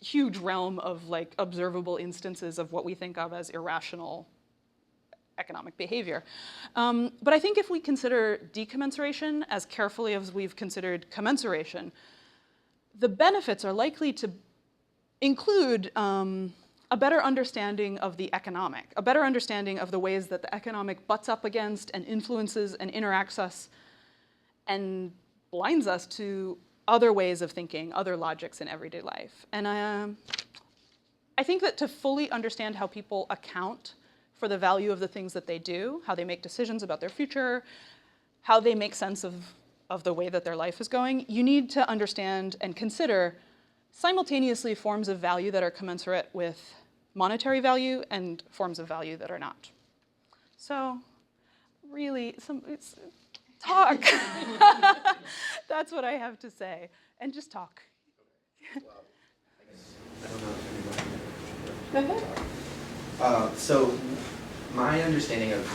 huge realm of like observable instances of what we think of as irrational economic behavior. But I think if we consider decommensuration as carefully as we've considered commensuration, the benefits are likely to include a better understanding of the economic, a better understanding of the ways that the economic butts up against and influences and interacts us and blinds us to other ways of thinking, other logics in everyday life. And I think that to fully understand how people account for the value of the things that they do, how they make decisions about their future, how they make sense of the way that their life is going, you need to understand and consider simultaneously forms of value that are commensurate with monetary value and forms of value that are not. So really, talk. That's what I have to say. And just talk. Well, I don't know if anybody knows. So my understanding of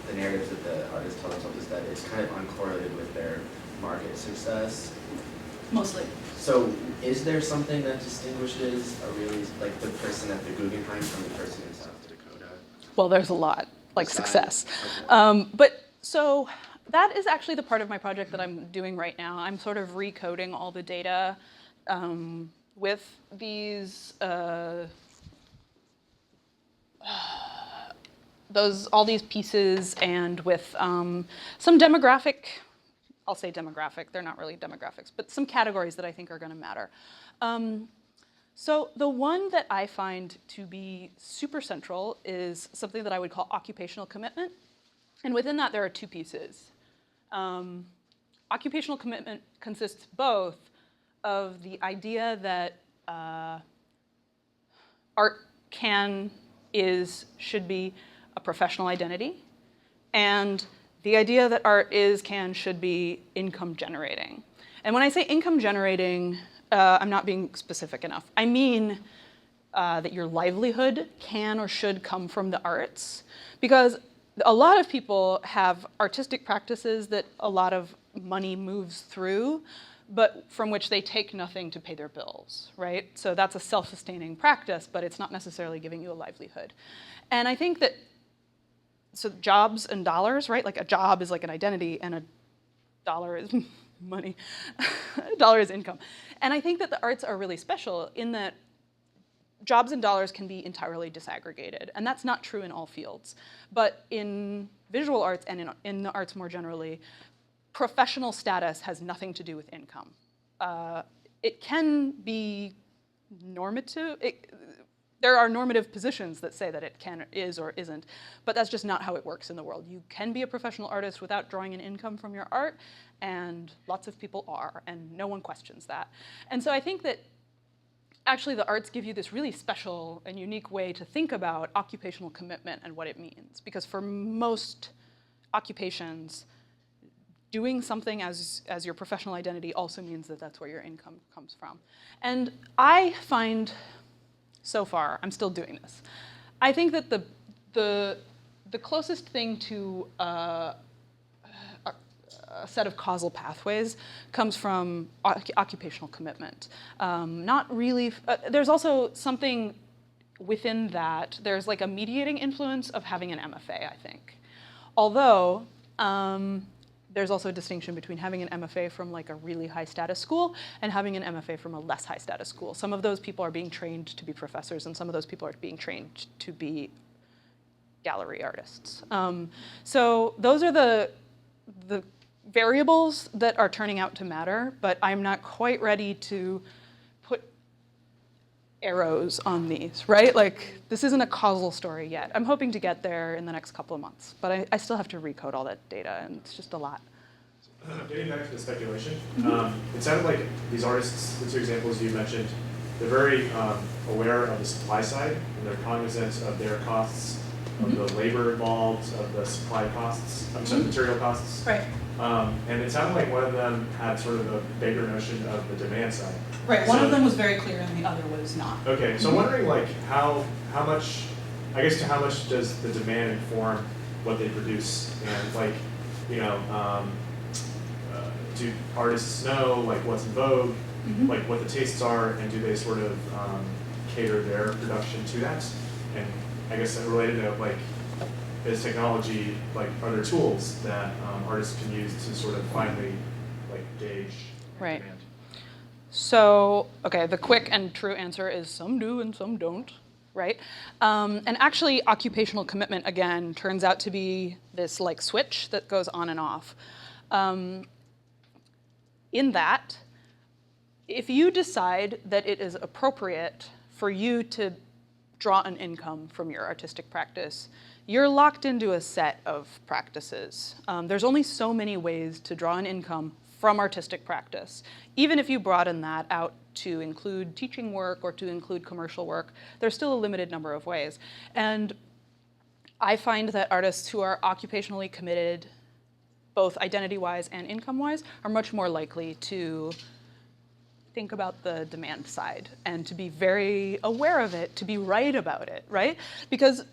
the narratives that the artists tell themselves is that it's kind of uncorrelated with their market success. Mostly. So is there something that distinguishes like the person at the Guggenheim from the person in South Dakota? Well, there's a lot, like success. Okay. But so that is actually the part of my project that I'm doing right now. I'm sort of recoding all the data with these all these pieces and with some demographic, I'll say demographic, they're not really demographics, but some categories that I think are going to matter. So the one that I find to be super central is something that I would call occupational commitment. And within that, there are 2 pieces. Occupational commitment consists both of the idea that art can, is, should be a professional identity, and the idea that art is, can, should be income generating. And when I say income generating, I'm not being specific enough. I mean that your livelihood can or should come from the arts, because a lot of people have artistic practices that a lot of money moves through, but from which they take nothing to pay their bills, right? So that's a self-sustaining practice, but it's not necessarily giving you a livelihood. And I think that, so jobs and dollars, right? Like a job is like an identity and a dollar is money. A dollar is income. And I think that the arts are really special in that jobs and dollars can be entirely disaggregated, and that's not true in all fields. But in visual arts and in the arts more generally, professional status has nothing to do with income. It can be normative. There are normative positions that say that it is or isn't, but that's just not how it works in the world. You can be a professional artist without drawing an income from your art, and lots of people are, and no one questions that. And so I think that actually the arts give you this really special and unique way to think about occupational commitment and what it means. Because for most occupations, doing something as your professional identity also means that that's where your income comes from. And I find, so far, I'm still doing this, I think that the closest thing to a set of causal pathways comes from occupational commitment. Not really, there's also something within that, there's like a mediating influence of having an MFA, I think. Although, there's also a distinction between having an MFA from like a really high status school and having an MFA from a less high status school. Some of those people are being trained to be professors, and some of those people are being trained to be gallery artists. So those are the variables that are turning out to matter, but I'm not quite ready to put arrows on these, right? Like, this isn't a causal story yet. I'm hoping to get there in the next couple of months, but I still have to recode all that data, and it's just a lot. Getting back to the speculation, it sounded like these artists, the two examples you mentioned, they're very aware of the supply side, and they're cognizant of their costs, of the labor involved, of the supply costs, material costs. Right. And it sounded like one of them had sort of a bigger notion of the demand side. Right, one of them was very clear and the other was not. Okay, so I'm wondering like how much, I guess to how much does the demand inform what they produce? And like, you know, do artists know like what's in vogue, like what the tastes are, and do they sort of cater their production to that? And I guess related to like, is technology, like, are there tools that artists can use to sort of finally like gauge Right. demand? So, okay, the quick and true answer is some do and some don't, right? And actually, occupational commitment, again, turns out to be this like switch that goes on and off. In that, if you decide that it is appropriate for you to draw an income from your artistic practice, you're locked into a set of practices. There's only so many ways to draw an income from artistic practice. Even if you broaden that out to include teaching work or to include commercial work, there's still a limited number of ways. And I find that artists who are occupationally committed, both identity-wise and income-wise, are much more likely to think about the demand side and to be very aware of it, to be right about it, right? Because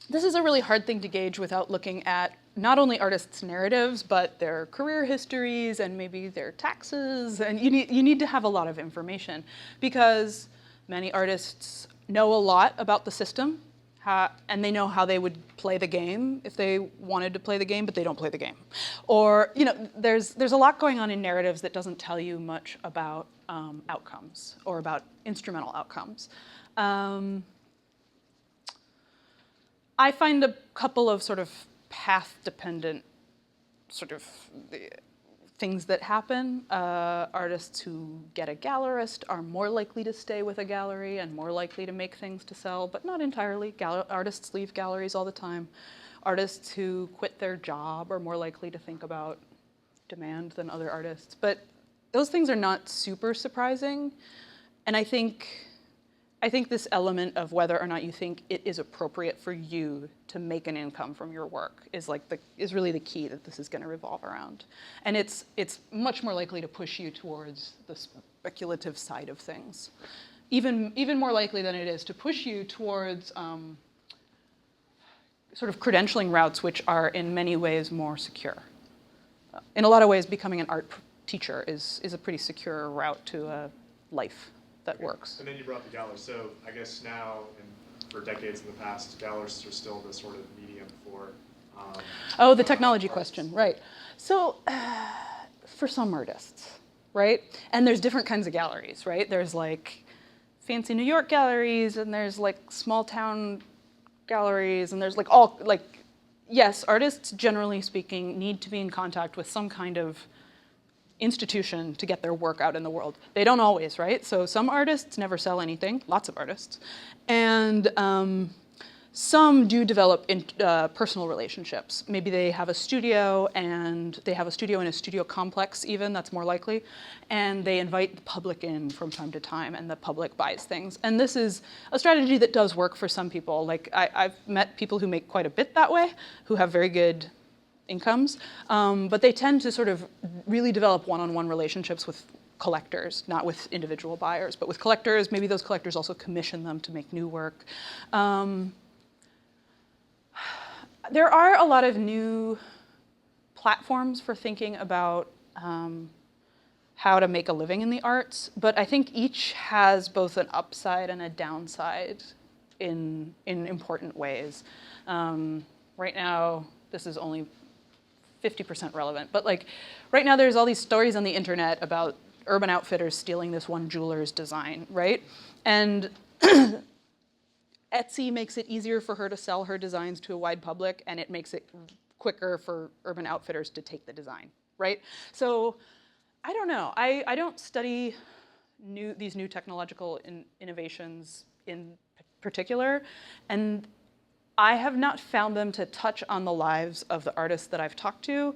this is a really hard thing to gauge without looking at not only artists' narratives, but their career histories and maybe their taxes. And you need to have a lot of information, because many artists know a lot about the system, and they know how they would play the game if they wanted to play the game, but they don't play the game. Or, you know, there's a lot going on in narratives that doesn't tell you much about outcomes or about instrumental outcomes. I find a couple of sort of path-dependent sort of things that happen. Artists who get a gallerist are more likely to stay with a gallery and more likely to make things to sell, but not entirely. Artists leave galleries all the time. Artists who quit their job are more likely to think about demand than other artists. But those things are not super surprising. And I think I think this element of whether or not you think it is appropriate for you to make an income from your work is really the key that this is going to revolve around. And it's much more likely to push you towards the speculative side of things. Even more likely than it is to push you towards sort of credentialing routes, which are in many ways more secure. In a lot of ways, becoming an art teacher is a pretty secure route to a life that works. And then you brought the galleries. So I guess now, and for decades in the past, galleries are still the sort of medium for. Oh, the technology question, right. So for some artists, right? And there's different kinds of galleries, right? There's like fancy New York galleries, and there's like small town galleries, and there's like yes, artists, generally speaking, need to be in contact with some kind of institution to get their work out in the world. They don't always, right? So some artists never sell anything, lots of artists. And some do develop personal relationships. Maybe they have a studio, and they have a studio in a studio complex even, that's more likely. And they invite the public in from time to time, and the public buys things. And this is a strategy that does work for some people. Like I've met people who make quite a bit that way, who have very good incomes, but they tend to sort of really develop one-on-one relationships with collectors, not with individual buyers, but with collectors. Maybe those collectors also commission them to make new work. There are a lot of new platforms for thinking about how to make a living in the arts, but I think each has both an upside and a downside in important ways. Right now, this is only 50% relevant, but like right now there's all these stories on the internet about Urban Outfitters stealing this one jeweler's design, right? And Etsy makes it easier for her to sell her designs to a wide public, and it makes it quicker for Urban Outfitters to take the design, right? So I don't know. I don't study these new technological innovations in particular, and I have not found them to touch on the lives of the artists that I've talked to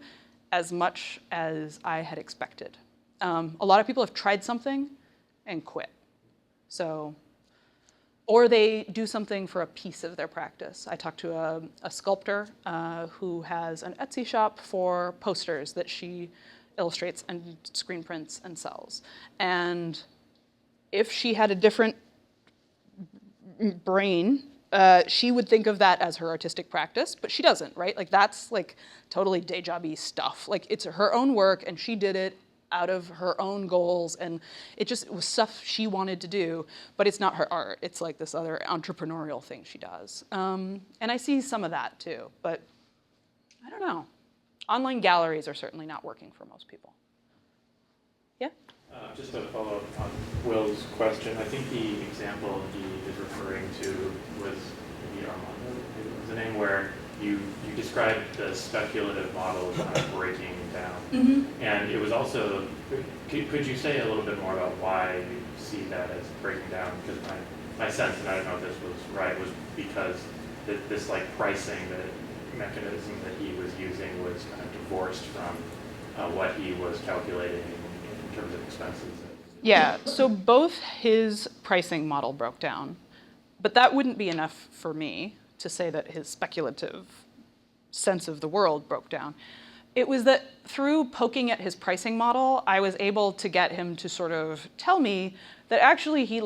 as much as I had expected. A lot of people have tried something and quit. So, or they do something for a piece of their practice. I talked to a sculptor who has an Etsy shop for posters that she illustrates and screen prints and sells. And if she had a different brain, she would think of that as her artistic practice, but she doesn't, right? Like that's like totally day job-y stuff. Like it's her own work, and she did it out of her own goals, and it was stuff she wanted to do, but it's not her art. It's like this other entrepreneurial thing she does. And I see some of that too, but I don't know. Online galleries are certainly not working for most people. Yeah? Just to follow up on Will's question, I think the example he is referring to was maybe Armando, maybe it was the name, where you described the speculative model kind of breaking down. Mm-hmm. And it was also, could you say a little bit more about why you see that as breaking down? Because my sense, and I don't know if this was right, was because this like pricing mechanism that he was using was kind of divorced from what he was calculating in terms of expenses. Yeah, so both his pricing model broke down, but that wouldn't be enough for me to say that his speculative sense of the world broke down. It was that through poking at his pricing model, I was able to get him to sort of tell me that actually he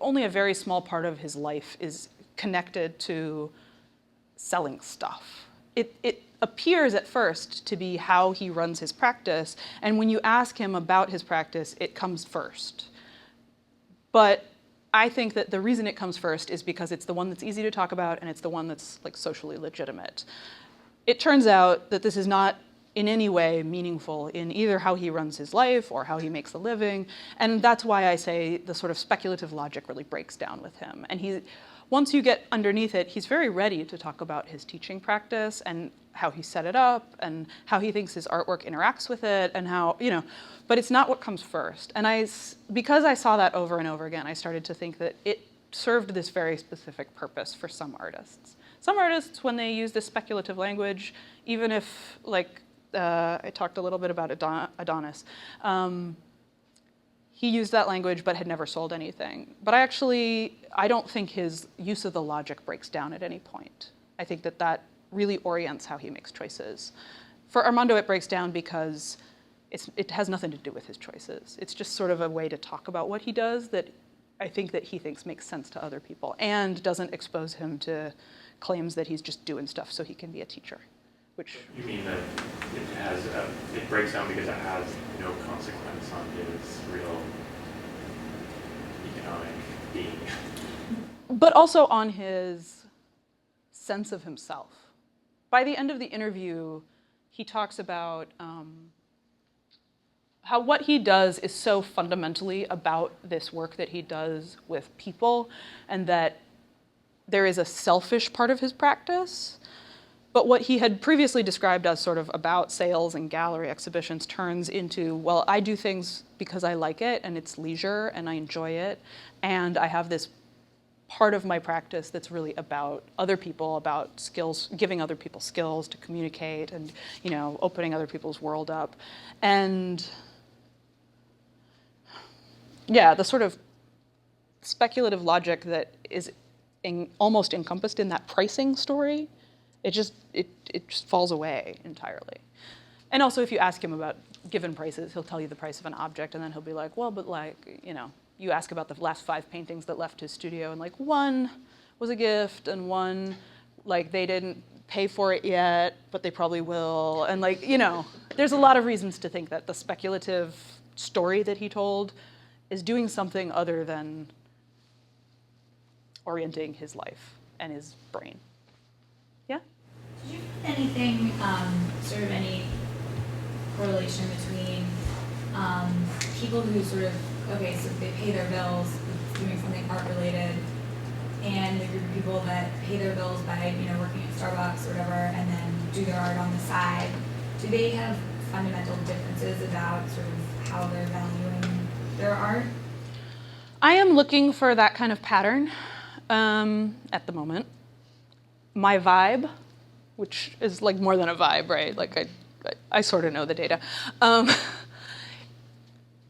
only a very small part of his life is connected to selling stuff. It appears at first to be how he runs his practice, and when you ask him about his practice, it comes first. But I think that the reason it comes first is because it's the one that's easy to talk about, and it's the one that's like socially legitimate. It turns out that this is not in any way meaningful in either how he runs his life or how he makes a living, and that's why I say the sort of speculative logic really breaks down with him. And once you get underneath it, he's very ready to talk about his teaching practice and how he set it up and how he thinks his artwork interacts with it and how, but it's not what comes first. And because I saw that over and over again, I started to think that it served this very specific purpose for some artists. Some artists, when they use this speculative language, even if, I talked a little bit about Adonis, he used that language but had never sold anything. But I don't think his use of the logic breaks down at any point. I think that really orients how he makes choices. For Armando, it breaks down because it has nothing to do with his choices. It's just sort of a way to talk about what he does that I think that he thinks makes sense to other people and doesn't expose him to claims that he's just doing stuff so he can be a teacher, which... You mean that it breaks down because it has no consequence on his real economic being? But also on his sense of himself. By the end of the interview, he talks about how what he does is so fundamentally about this work that he does with people, and that there is a selfish part of his practice. But what he had previously described as sort of about sales and gallery exhibitions turns into, well, I do things because I like it and it's leisure and I enjoy it, and I have this part of my practice that's really about other people, about skills, giving other people skills to communicate and, opening other people's world up. And yeah, the sort of speculative logic that is almost encompassed in that pricing story, it just falls away entirely. And also, if you ask him about given prices, he'll tell you the price of an object, and then he'll be like, well, but you ask about the last 5 paintings that left his studio, and one was a gift, and one, they didn't pay for it yet, but they probably will. And there's a lot of reasons to think that the speculative story that he told is doing something other than orienting his life and his brain. Yeah? Did you find anything, sort of any correlation between people who so they pay their bills with doing something art-related, and the group of people that pay their bills by, working at Starbucks or whatever, and then do their art on the side? Do they have fundamental differences about sort of how they're valuing their art? I am looking for that kind of pattern at the moment. My vibe, which is more than a vibe, right? I sort of know the data,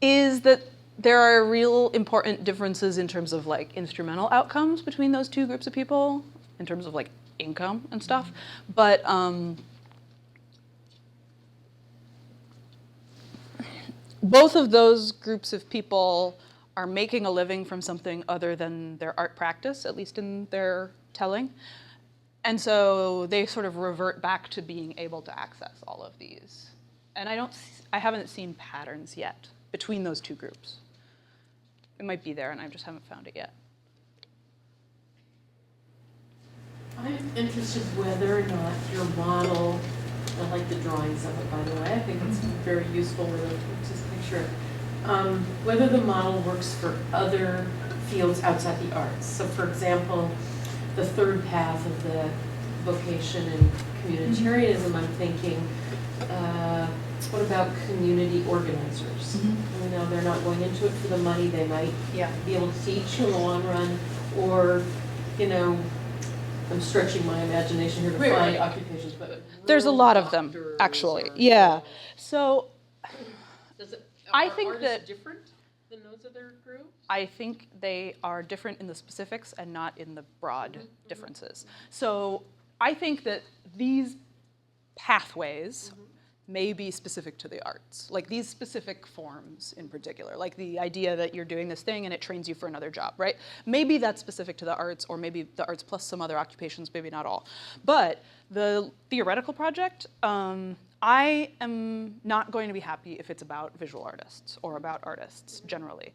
is that there are real important differences in terms of instrumental outcomes between those two groups of people, in terms of income and stuff. But both of those groups of people are making a living from something other than their art practice, at least in their telling. And so they sort of revert back to being able to access all of these. And I haven't seen patterns yet between those two groups. It might be there, and I just haven't found it yet. I'm interested whether or not your model, I like the drawings of it, by the way. I think it's very useful to just picture it. Whether the model works for other fields outside the arts. So for example, the third path of the vocation and communitarianism, I'm thinking, what about community organizers? They're not going into it for the money. They might be able to teach in the long run, or, I'm stretching my imagination here to find occupations, but there's a lot of them, actually. Yeah. So I think that different than those other groups? I think they are different in the specifics and not in the broad differences. So I think that these pathways may be specific to the arts, these specific forms in particular, the idea that you're doing this thing and it trains you for another job, right? Maybe that's specific to the arts, or maybe the arts plus some other occupations, maybe not all. But the theoretical project, I am not going to be happy if it's about visual artists or about artists generally.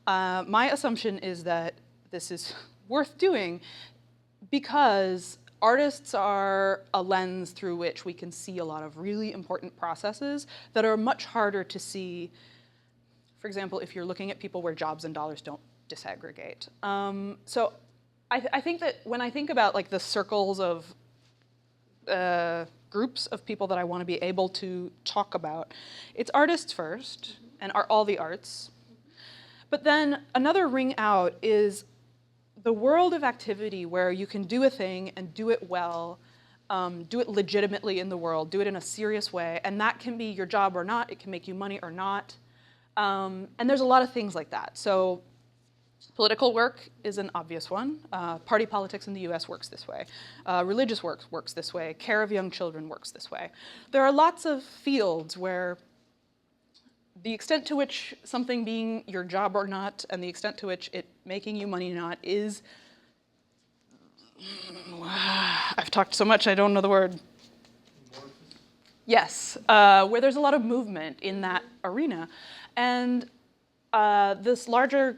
My assumption is that this is worth doing because artists are a lens through which we can see a lot of really important processes that are much harder to see, for example, if you're looking at people where jobs and dollars don't disaggregate. So I think that when I think about the circles of groups of people that I want to be able to talk about, it's artists first, and all the arts. But then another ring out is the world of activity where you can do a thing and do it well, do it legitimately in the world, do it in a serious way, and that can be your job or not, it can make you money or not. And there's a lot of things like that. So political work is an obvious one. Party politics in the US works this way. Religious work works this way. Care of young children works this way. There are lots of fields where the extent to which something being your job or not, and the extent to which it making you money or not is, I've talked so much I don't know the word. Yes, where there's a lot of movement in that arena. And this larger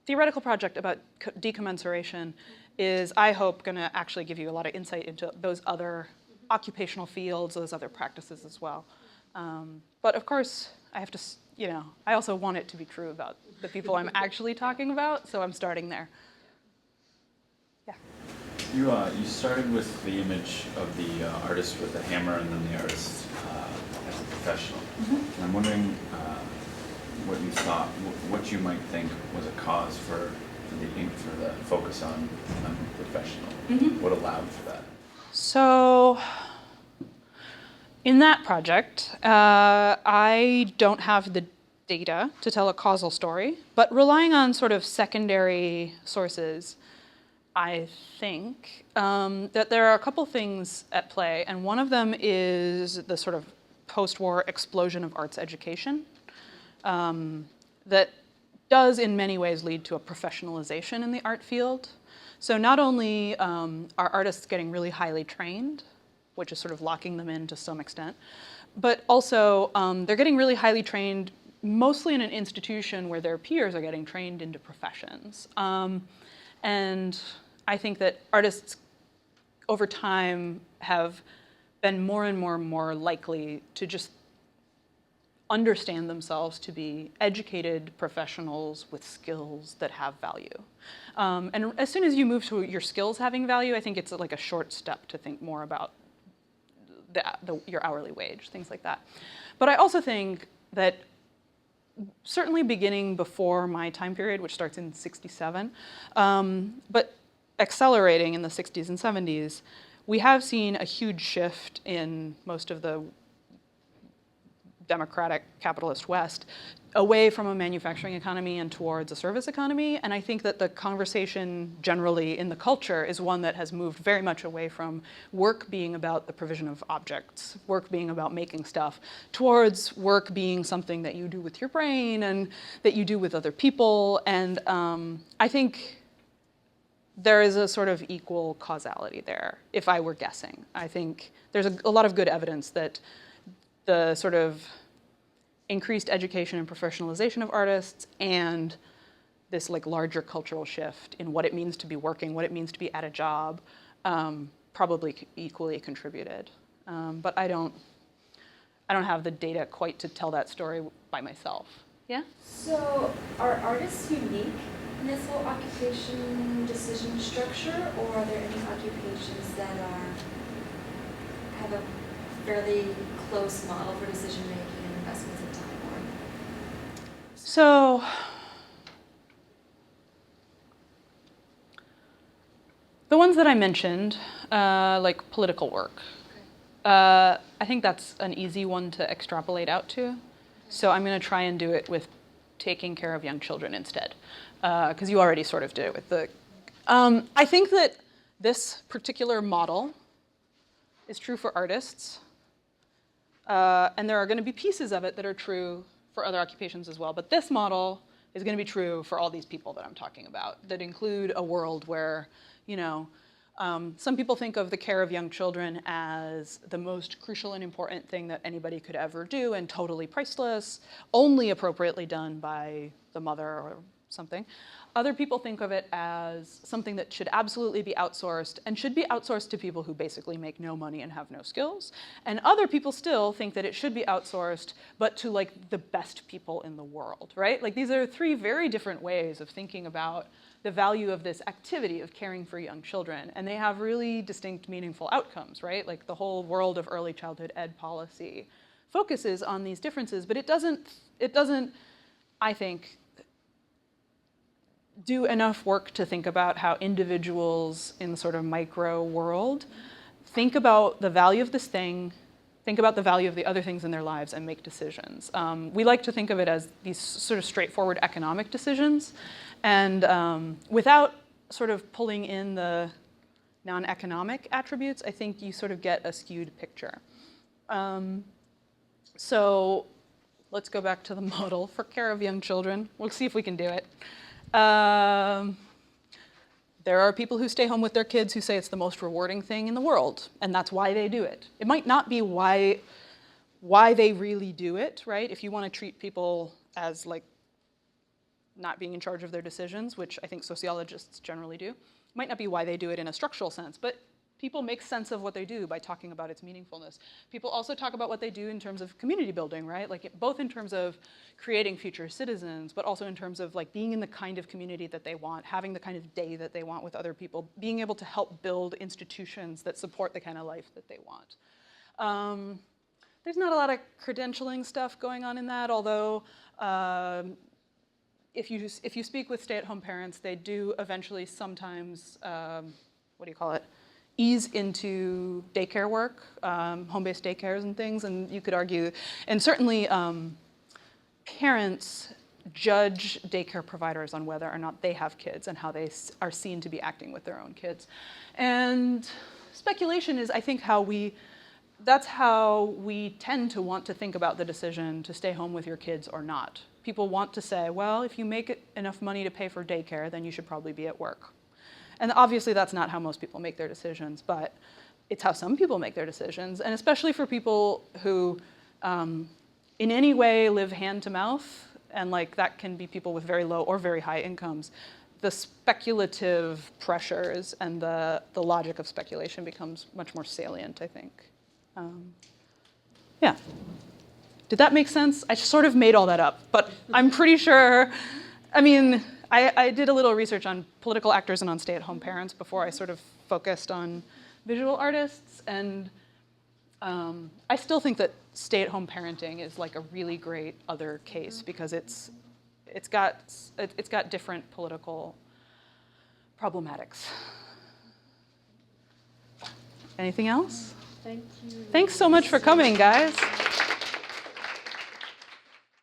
theoretical project about decommensuration is, I hope, going to actually give you a lot of insight into those other occupational fields, those other practices as well. But of course, I have to, I also want it to be true about the people I'm actually talking about, so I'm starting there. Yeah. You started with the image of the artist with the hammer and then the artist as a professional. Mm-hmm. And I'm wondering what you thought, what you might think was a cause for the focus on professional. Mm-hmm. What allowed for that? So, in that project, I don't have the data to tell a causal story, but relying on sort of secondary sources, I think that there are a couple things at play, and one of them is the sort of post-war explosion of arts education that does in many ways lead to a professionalization in the art field. So not only are artists getting really highly trained, which is sort of locking them in to some extent, but also they're getting really highly trained mostly in an institution where their peers are getting trained into professions. And I think that artists over time have been more and more likely to just understand themselves to be educated professionals with skills that have value. And as soon as you move to your skills having value, I think it's like a short step to think more about your hourly wage, things like that. But I also think that certainly beginning before my time period, which starts in '67, but accelerating in the 60s and 70s, we have seen a huge shift in most of the democratic capitalist West away from a manufacturing economy and towards a service economy. And I think that the conversation generally in the culture is one that has moved very much away from work being about the provision of objects, work being about making stuff, towards work being something that you do with your brain and that you do with other people. And I think there is a sort of equal causality there, if I were guessing. I think there's a lot of good evidence that the sort of increased education and professionalization of artists and this like larger cultural shift in what it means to be working, what it means to be at a job, probably equally contributed. But I don't have the data quite to tell that story by myself. Yeah? So are artists unique in this whole occupation decision structure, or are there any occupations that have a fairly close model for decision making and investments in time? So the ones that I mentioned, like political work, I think that's an easy one to extrapolate out to. So I'm going to try and do it with taking care of young children instead, because you already sort of did it with the. I think that this particular model is true for artists, and there are going to be pieces of it that are true for other occupations as well. But this model is going to be true for all these people that I'm talking about, that include a world where, some people think of the care of young children as the most crucial and important thing that anybody could ever do and totally priceless, only appropriately done by the mother or something. Other people think of it as something that should absolutely be outsourced and should be outsourced to people who basically make no money and have no skills. And other people still think that it should be outsourced, but to like the best people in the world, right? Like these are three very different ways of thinking about the value of this activity of caring for young children. And they have really distinct, meaningful outcomes, right? Like the whole world of early childhood ed policy focuses on these differences, but it doesn't, I think, do enough work to think about how individuals in the sort of micro world think about the value of this thing think about the value of the other things in their lives, and make decisions. We like to think of it as these sort of straightforward economic decisions, and without sort of pulling in the non-economic attributes, I think you sort of get a skewed picture. So let's go back to the model for care of young children. We'll see if we can do it. There are people who stay home with their kids who say it's the most rewarding thing in the world, and that's why they do it. It might not be why they really do it, right? If you want to treat people as like not being in charge of their decisions, which I think sociologists generally do, it might not be why they do it in a structural sense, but people make sense of what they do by talking about its meaningfulness. People also talk about what they do in terms of community building, right? Like both in terms of creating future citizens, but also in terms of like being in the kind of community that they want, having the kind of day that they want with other people, being able to help build institutions that support the kind of life that they want. There's not a lot of credentialing stuff going on in that, although if you speak with stay-at-home parents, they do eventually sometimes, ease into daycare work, home-based daycares and things, and you could argue, and certainly parents judge daycare providers on whether or not they have kids and how they are seen to be acting with their own kids. And speculation is, I think, that's how we tend to want to think about the decision to stay home with your kids or not. People want to say, well, if you make enough money to pay for daycare, then you should probably be at work. And obviously that's not how most people make their decisions, but it's how some people make their decisions. And especially for people who in any way live hand to mouth, and like that can be people with very low or very high incomes, the speculative pressures and the logic of speculation becomes much more salient, I think. Yeah. Did that make sense? I sort of made all that up, but I'm pretty sure, I mean, I did a little research on political actors and on stay-at-home parents before I sort of focused on visual artists, and I still think that stay-at-home parenting is like a really great other case because it's got different political problematics. Anything else? Thank you. Thanks so much for coming, guys.